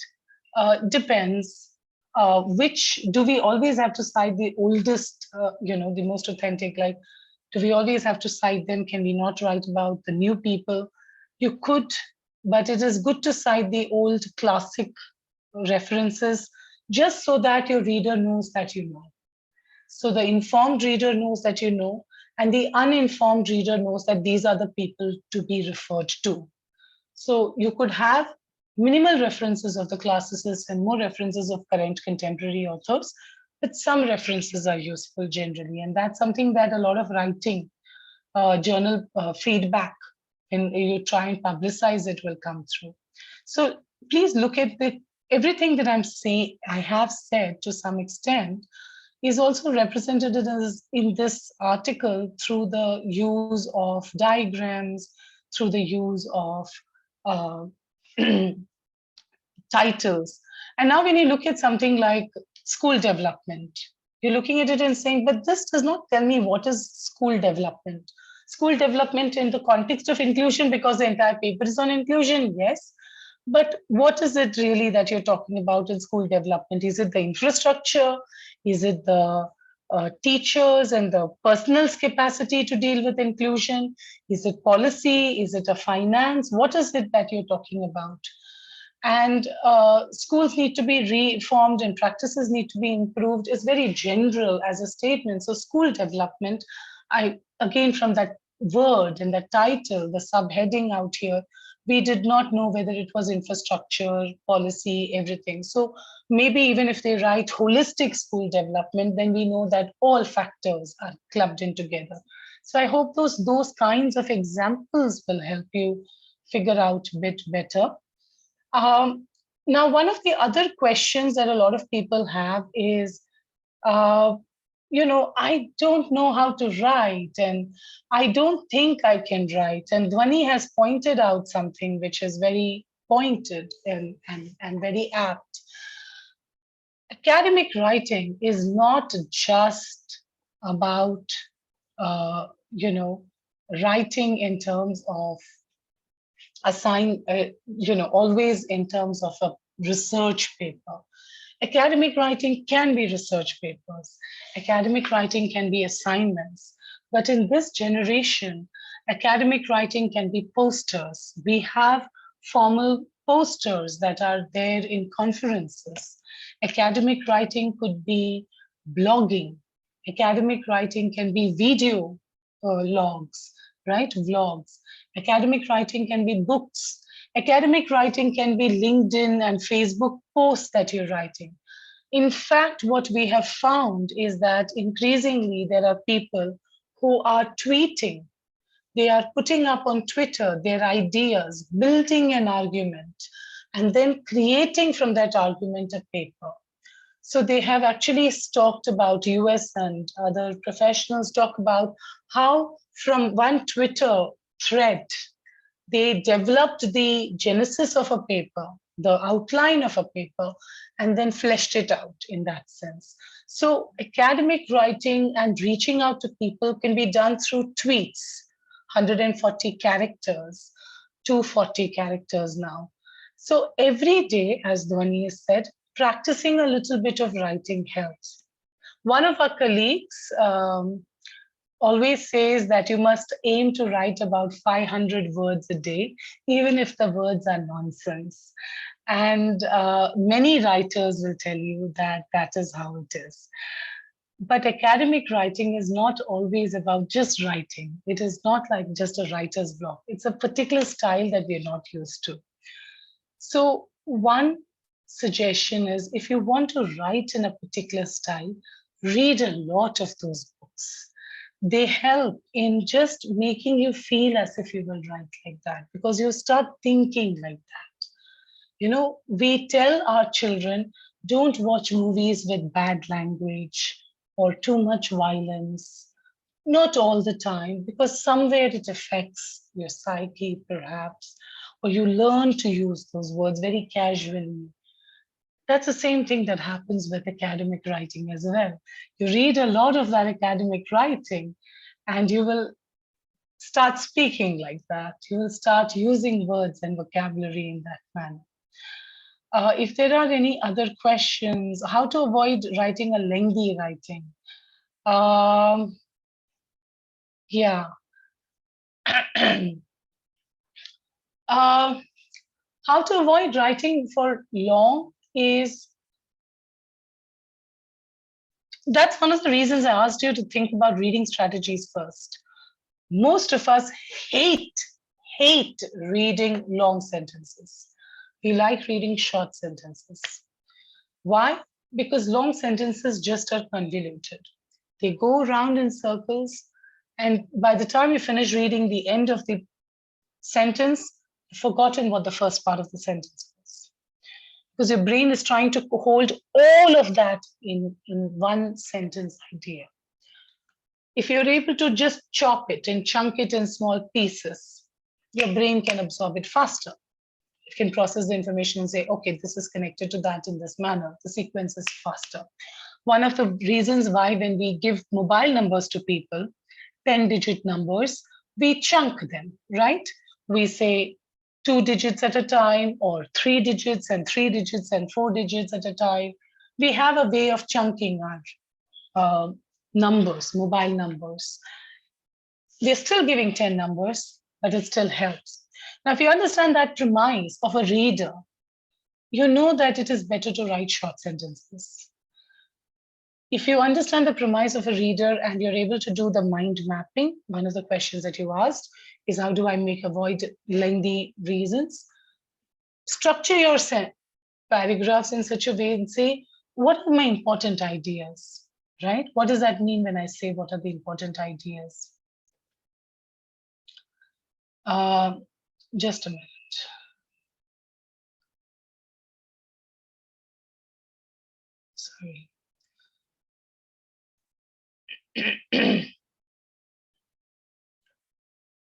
Depends. Which do we always have to cite the oldest, the most authentic? Like, do we always have to cite them? Can we not write about the new people? You could, but it is good to cite the old classic references, just so that your reader knows that you know. So the informed reader knows that you know, and the uninformed reader knows that these are the people to be referred to. So you could have minimal references of the classicists and more references of current contemporary authors, but some references are useful generally. And that's something that a lot of writing, journal feedback, when you try and publicize it, will come through. So please look at everything that I have said to some extent is also represented in this article through the use of diagrams, through the use of titles. And now when you look at something like school development, you're looking at it and saying, but this does not tell me what is school development. School development in the context of inclusion, because the entire paper is on inclusion, yes. But what is it really that you're talking about in school development? Is it the infrastructure? Is it the teachers and the personal's capacity to deal with inclusion? Is it policy? Is it a finance? What is it that you're talking about? And schools need to be reformed and practices need to be improved is very general as a statement. So school development, again, from that word and that title, the subheading out here, we did not know whether it was infrastructure, policy, everything. So maybe even if they write holistic school development, then we know that all factors are clubbed in together. So I hope those kinds of examples will help you figure out a bit better. Now, one of the other questions that a lot of people have is, I don't know how to write, and I don't think I can write. And Dhwani has pointed out something which is very pointed and very apt. Academic writing is not just about, writing in terms of always in terms of a research paper. Academic writing can be research papers. Academic writing can be assignments. But in this generation, academic writing can be posters. We have formal posters that are there in conferences. Academic writing could be blogging. Academic writing can be video logs, right? Vlogs. Academic writing can be books. Academic writing can be LinkedIn and Facebook posts that you're writing. In fact, what we have found is that increasingly there are people who are tweeting. They are putting up on Twitter their ideas, building an argument, and then creating from that argument a paper. So they have actually talked about, US and other professionals talk about how from one Twitter thread, they developed the genesis of a paper, the outline of a paper, and then fleshed it out in that sense. So academic writing and reaching out to people can be done through tweets, 140 characters, 240 characters now. So every day, as Dhwani has said, practicing a little bit of writing helps. One of our colleagues always says that you must aim to write about 500 words a day, even if the words are nonsense. And many writers will tell you that that is how it is. But academic writing is not always about just writing. It is not like just a writer's block. It's a particular style that we're not used to. So one suggestion is, if you want to write in a particular style, read a lot of those books. They help in just making you feel as if you will write like that, because you start thinking like that. You know, we tell our children, don't watch movies with bad language or too much violence. Not all the time, because somewhere it affects your psyche, perhaps, or you learn to use those words very casually. That's the same thing that happens with academic writing as well. You read a lot of that academic writing and you will start speaking like that. You will start using words and vocabulary in that manner. If there are any other questions, how to avoid writing a lengthy writing? Yeah. How to avoid writing for long is, that's one of the reasons I asked you to think about reading strategies first. Most of us hate reading long sentences. We like reading short sentences. Why? Because long sentences just are convoluted. They go around in circles, and by the time you finish reading the end of the sentence, you've forgotten what the first part of the sentence was. Because your brain is trying to hold all of that in one sentence idea. If you're able to just chop it and chunk it in small pieces, your brain can absorb it faster. It can process the information and say, okay, this is connected to that in this manner. The sequence is faster. One of the reasons why when we give mobile numbers to people, 10-digit numbers, we chunk them, right? We say 2 digits at a time, or 3 digits and 3 digits and 4 digits at a time. We have a way of chunking our numbers, mobile numbers. We're still giving 10 numbers, but it still helps. Now, if you understand that premise of a reader, you know that it is better to write short sentences. If you understand the premise of a reader and you're able to do the mind mapping, one of the questions that you asked is, how do I avoid lengthy reasons? Structure your paragraphs in such a way and say, what are my important ideas, right? What does that mean when I say what are the important ideas? Just a minute. Sorry.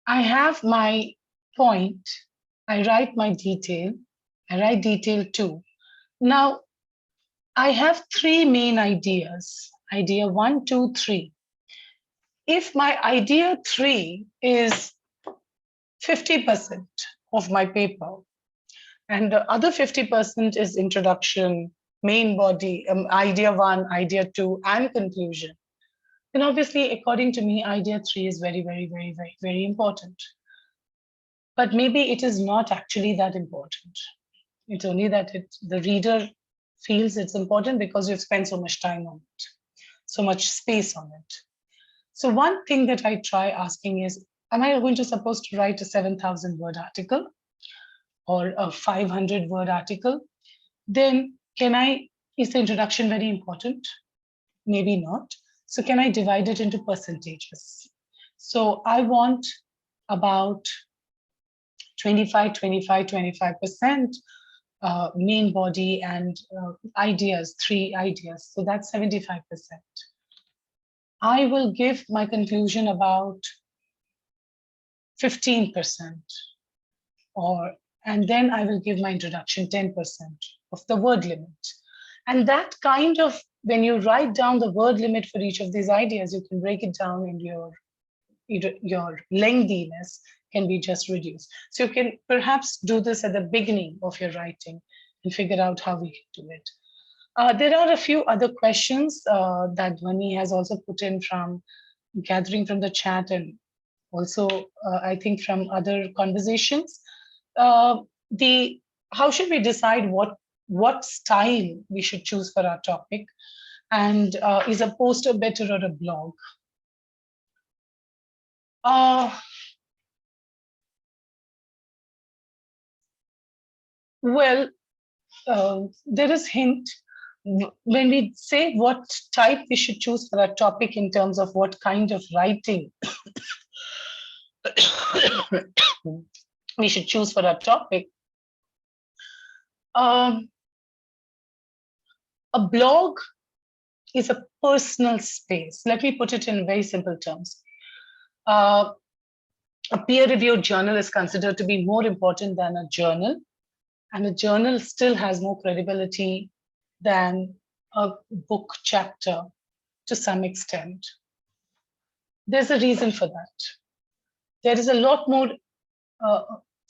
I have my point, I write my detail, I write detail 2. Now, I have 3 main ideas, idea 1, 2, 3. If my idea 3 is 50% of my paper, and the other 50% is introduction, main body, idea 1, idea 2, and conclusion, then obviously, according to me, idea 3 is very, very, very, very, very important. But maybe it is not actually that important. It's only that the reader feels it's important because you've spent so much time on it, so much space on it. So one thing that I try asking is, am I going to supposed to write a 7,000 word article or a 500 word article? Then is the introduction very important? Maybe not. So can I divide it into percentages? So I want about 25, 25, 25% main body and ideas, 3 ideas. So that's 75%. I will give my conclusion about 15%, and then I will give my introduction 10% of the word limit. And that kind of, when you write down the word limit for each of these ideas, you can break it down in your lengthiness can be just reduced. So you can perhaps do this at the beginning of your writing and figure out how we can do it. There are a few other questions that Dhwani has also put in from gathering from the chat and also I think from other conversations. How should we decide what style we should choose for our topic? And is a poster better or a blog? Well, there is hint when we say what type we should choose for our topic in terms of what kind of writing we should choose for our topic. A blog is a personal space. Let me put it in very simple terms. A peer-reviewed journal is considered to be more important than a journal, and a journal still has more credibility than a book chapter to some extent. There's a reason for that. There is a lot more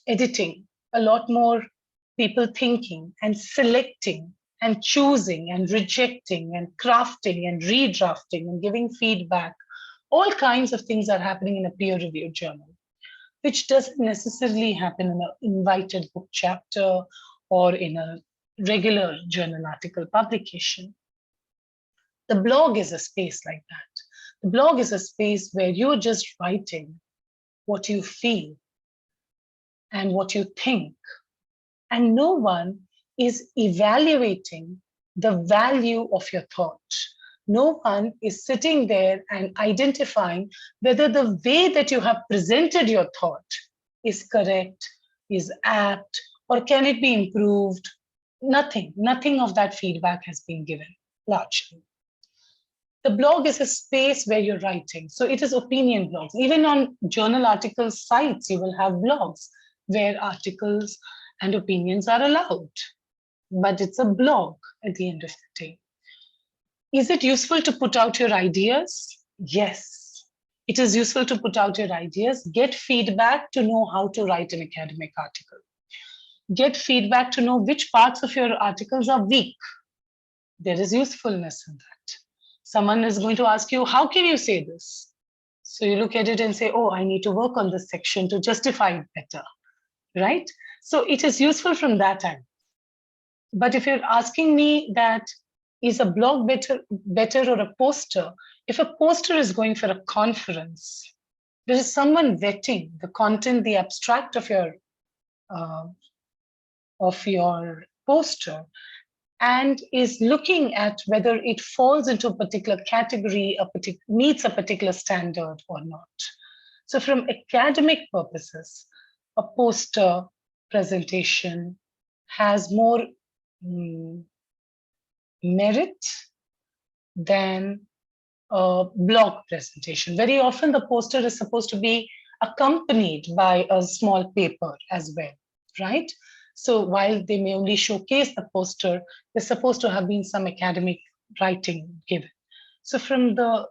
editing, a lot more people thinking and selecting and choosing and rejecting and crafting and redrafting and giving feedback. All kinds of things are happening in a peer-reviewed journal, which doesn't necessarily happen in an invited book chapter or in a regular journal article publication. The blog is a space like that. The blog is a space where you're just writing what you feel and what you think, and no one is evaluating the value of your thought. No one is sitting there and identifying whether the way that you have presented your thought is correct, is apt, or can it be improved. Nothing of that feedback has been given, largely. The blog is a space where you're writing. So it is opinion blogs. Even on journal article sites, you will have blogs where articles and opinions are allowed. But it's a blog at the end of the day. Is it useful to put out your ideas? Yes, it is useful to put out your ideas. Get feedback to know how to write an academic article. Get feedback to know which parts of your articles are weak. There is usefulness in that. Someone is going to ask you, how can you say this? So you look at it and say, oh, I need to work on this section to justify it better, right? So it is useful from that angle. But if you're asking me that, is a blog better or a poster? If a poster is going for a conference, there is someone vetting the content, the abstract of your poster, and is looking at whether it falls into a particular category, meets a particular standard or not. So from academic purposes, a poster presentation has more merit than a blog presentation. Very often the poster is supposed to be accompanied by a small paper as well, right? So while they may only showcase the poster, there's supposed to have been some academic writing given. So from the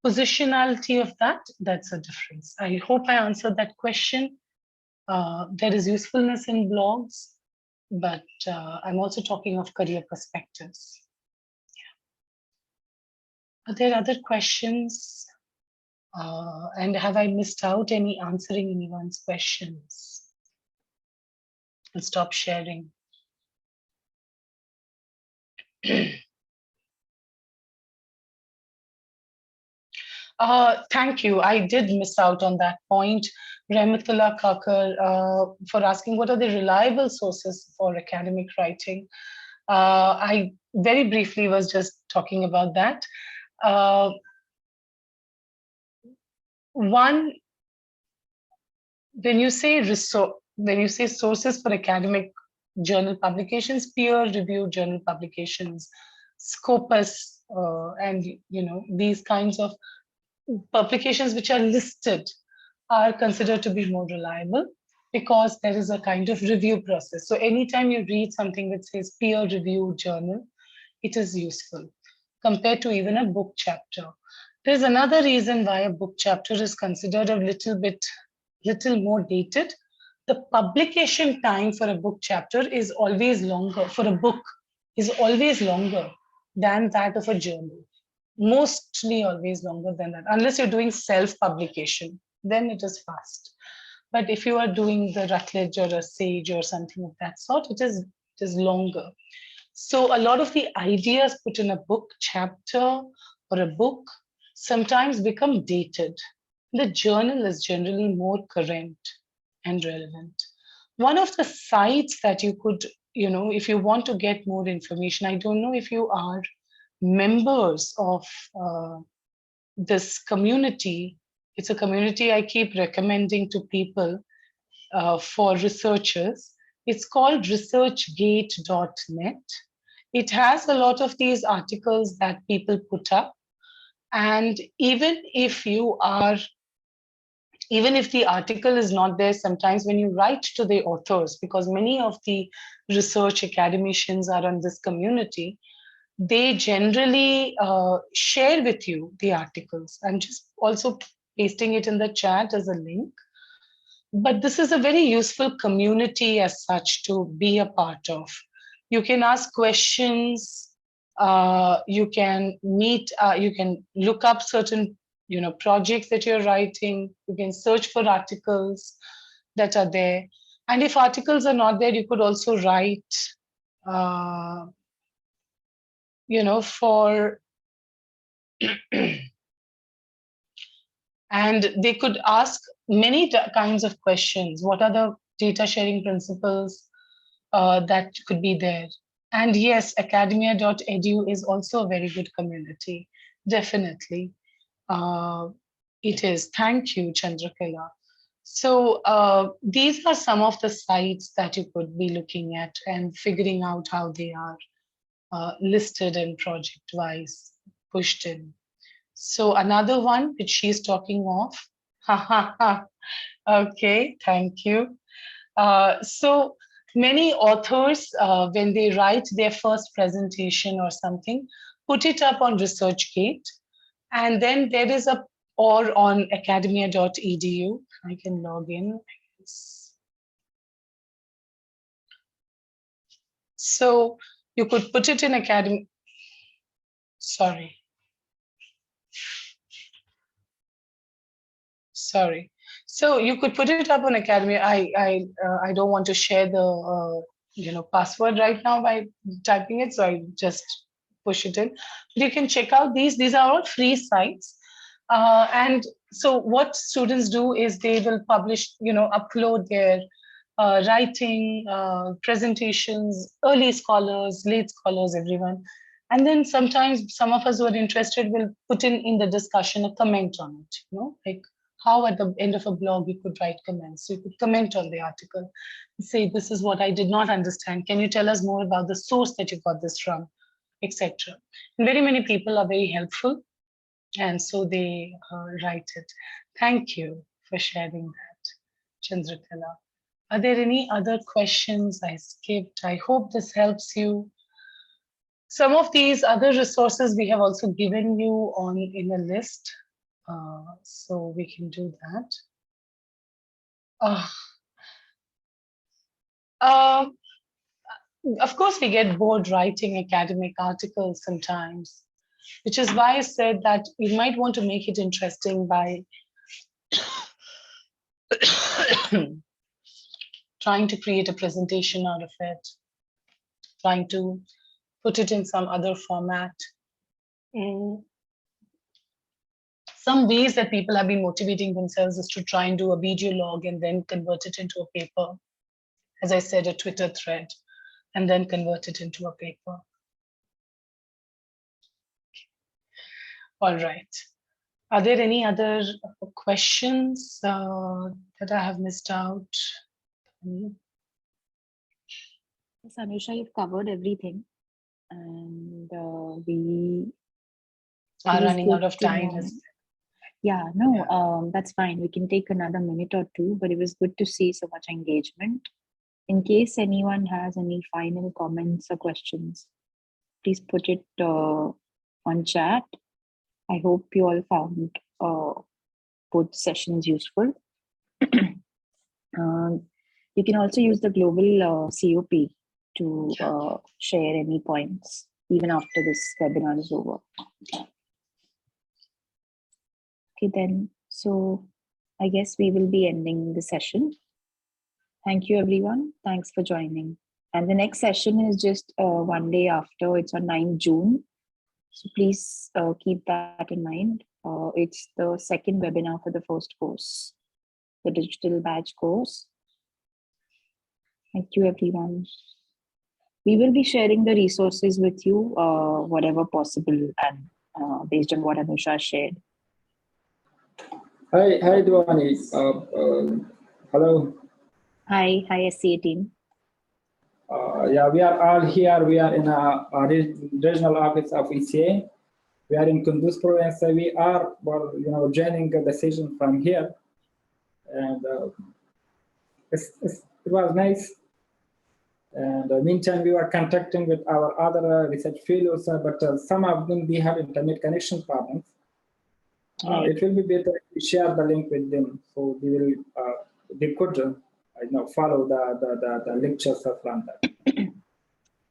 positionality of that, that's a difference. I hope I answered that question. There is usefulness in blogs. but I'm also talking of career perspectives. Yeah. Are there other questions? And have I missed out any answering anyone's questions? I'll stop sharing. Thank you. I did miss out on that point. Rahmatullah Kakar, for asking what are the reliable sources for academic writing. I very briefly was just talking about that. One, when you say sources for academic journal publications, peer-reviewed journal publications, Scopus, and these kinds of publications which are listed are considered to be more reliable because there is a kind of review process. So anytime you read something that says peer-reviewed journal, it is useful compared to even a book chapter. There's another reason why a book chapter is considered a little more dated. The publication time for a book chapter is always longer, for a book is always longer than that of a journal. Mostly always longer than that, unless you're doing self-publication, then it is fast. But if you are doing the Routledge or a Sage or something of that sort, it is longer. So a lot of the ideas put in a book chapter or a book sometimes become dated. The journal is generally more current and relevant. One of the sites that you could, if you want to get more information, I don't know if you are members of this community. It's a community I keep recommending to people for researchers. It's called researchgate.net. It has a lot of these articles that people put up. And even if the article is not there, sometimes when you write to the authors, because many of the research academicians are on this community, they generally share with you the articles. I'm just also pasting it in the chat as a link. But this is a very useful community as such to be a part of. You can ask questions, you can meet, you can look up certain projects that you're writing, you can search for articles that are there. And if articles are not there, you could also write for and they could ask many kinds of questions. What are the data sharing principles that could be there? And yes, academia.edu is also a very good community. Definitely. It is. Thank you, Chandrakala. So these are some of the sites that you could be looking at and figuring out how they are listed and project-wise pushed in. So another one which she's talking of. Okay, thank you. So many authors, when they write their first presentation or something, put it up on ResearchGate. And then there is or on academia.edu. I can log in. So you could put it in Academy. Sorry. So you could put it up on Academy. I don't want to share the password right now by typing it, so I just push it in. But you can check out these. These are all free sites, and so what students do is they will publish, upload their writing, presentations, early scholars, late scholars, everyone. And then sometimes some of us who are interested will put in the discussion a comment on it, like how at the end of a blog you could write comments. So you could comment on the article, say, this is what I did not understand. Can you tell us more about the source that you got this from, etc. And very many people are very helpful. And so they write it. Thank you for sharing that, Chandrakala. Are there any other questions I skipped? I hope this helps you. Some of these other resources we have also given you in a list. So we can do that. Of course, we get bored writing academic articles sometimes, which is why I said that we might want to make it interesting by trying to create a presentation out of it, trying to put it in some other format. Some ways that people have been motivating themselves is to try and do a video log and then convert it into a paper. As I said, a Twitter thread, and then convert it into a paper. All right. Are there any other questions that I have missed out? Yes, Anusha, you've covered everything. And we are running out of time. Yeah, no, that's fine. We can take another minute or two, but it was good to see so much engagement. In case anyone has any final comments or questions, please put it on chat. I hope you all found both sessions useful. You can also use the global COP to share any points even after this webinar is over. Okay, then, so I guess we will be ending the session. Thank you, everyone. Thanks for joining. And the next session is just one day after. It's on 9 June. So please keep that in mind. It's the second webinar for the first course, the digital badge course. Thank you, everyone. We will be sharing the resources with you, whatever possible, and based on what Anusha shared. Hi, Dwani. Hello. Hi, SCA team. Yeah, we are all here. We are in a regional office of ECA. We are in Kunduz province. So we are, well, joining the session from here, and it was nice. And meantime, we were contacting with our other research fellows, but some of them they have internet connection problems. It will be better if we share the link with them, so they could follow the lectures from that.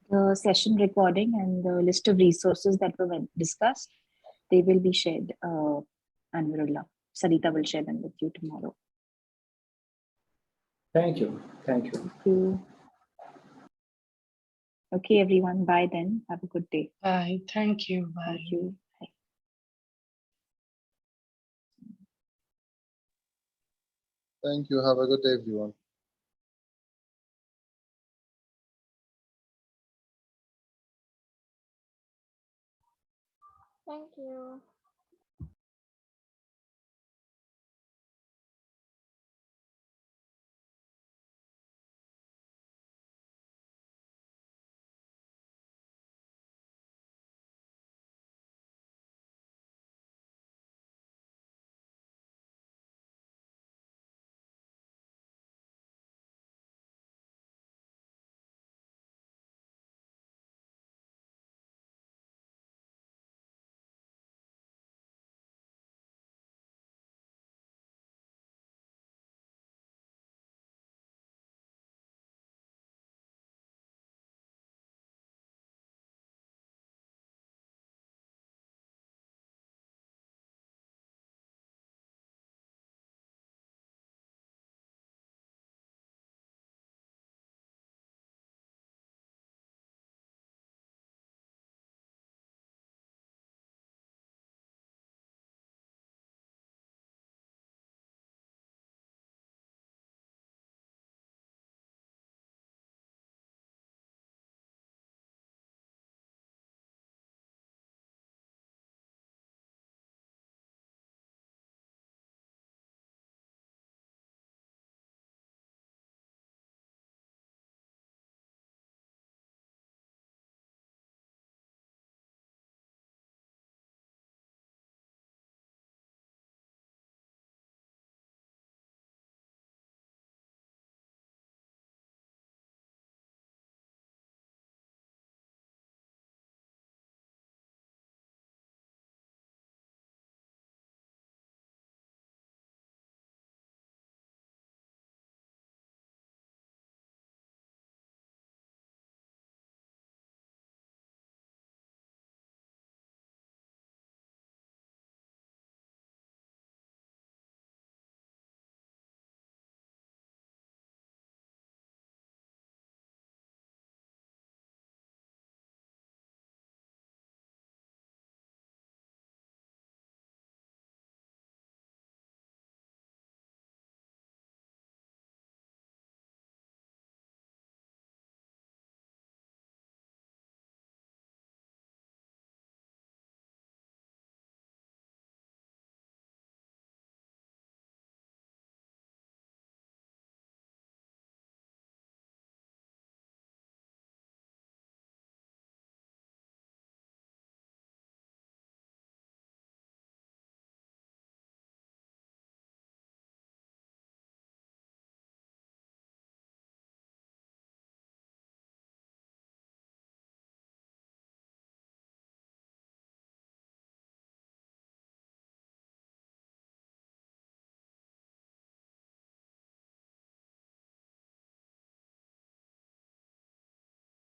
The session recording and the list of resources that were discussed, they will be shared. Anurullah, Sarita will share them with you tomorrow. Thank you. Thank you. Okay, everyone. Bye then. Have a good day. Bye. Thank you. Bye. Thank you. Bye. Thank you. Have a good day, everyone. Thank you.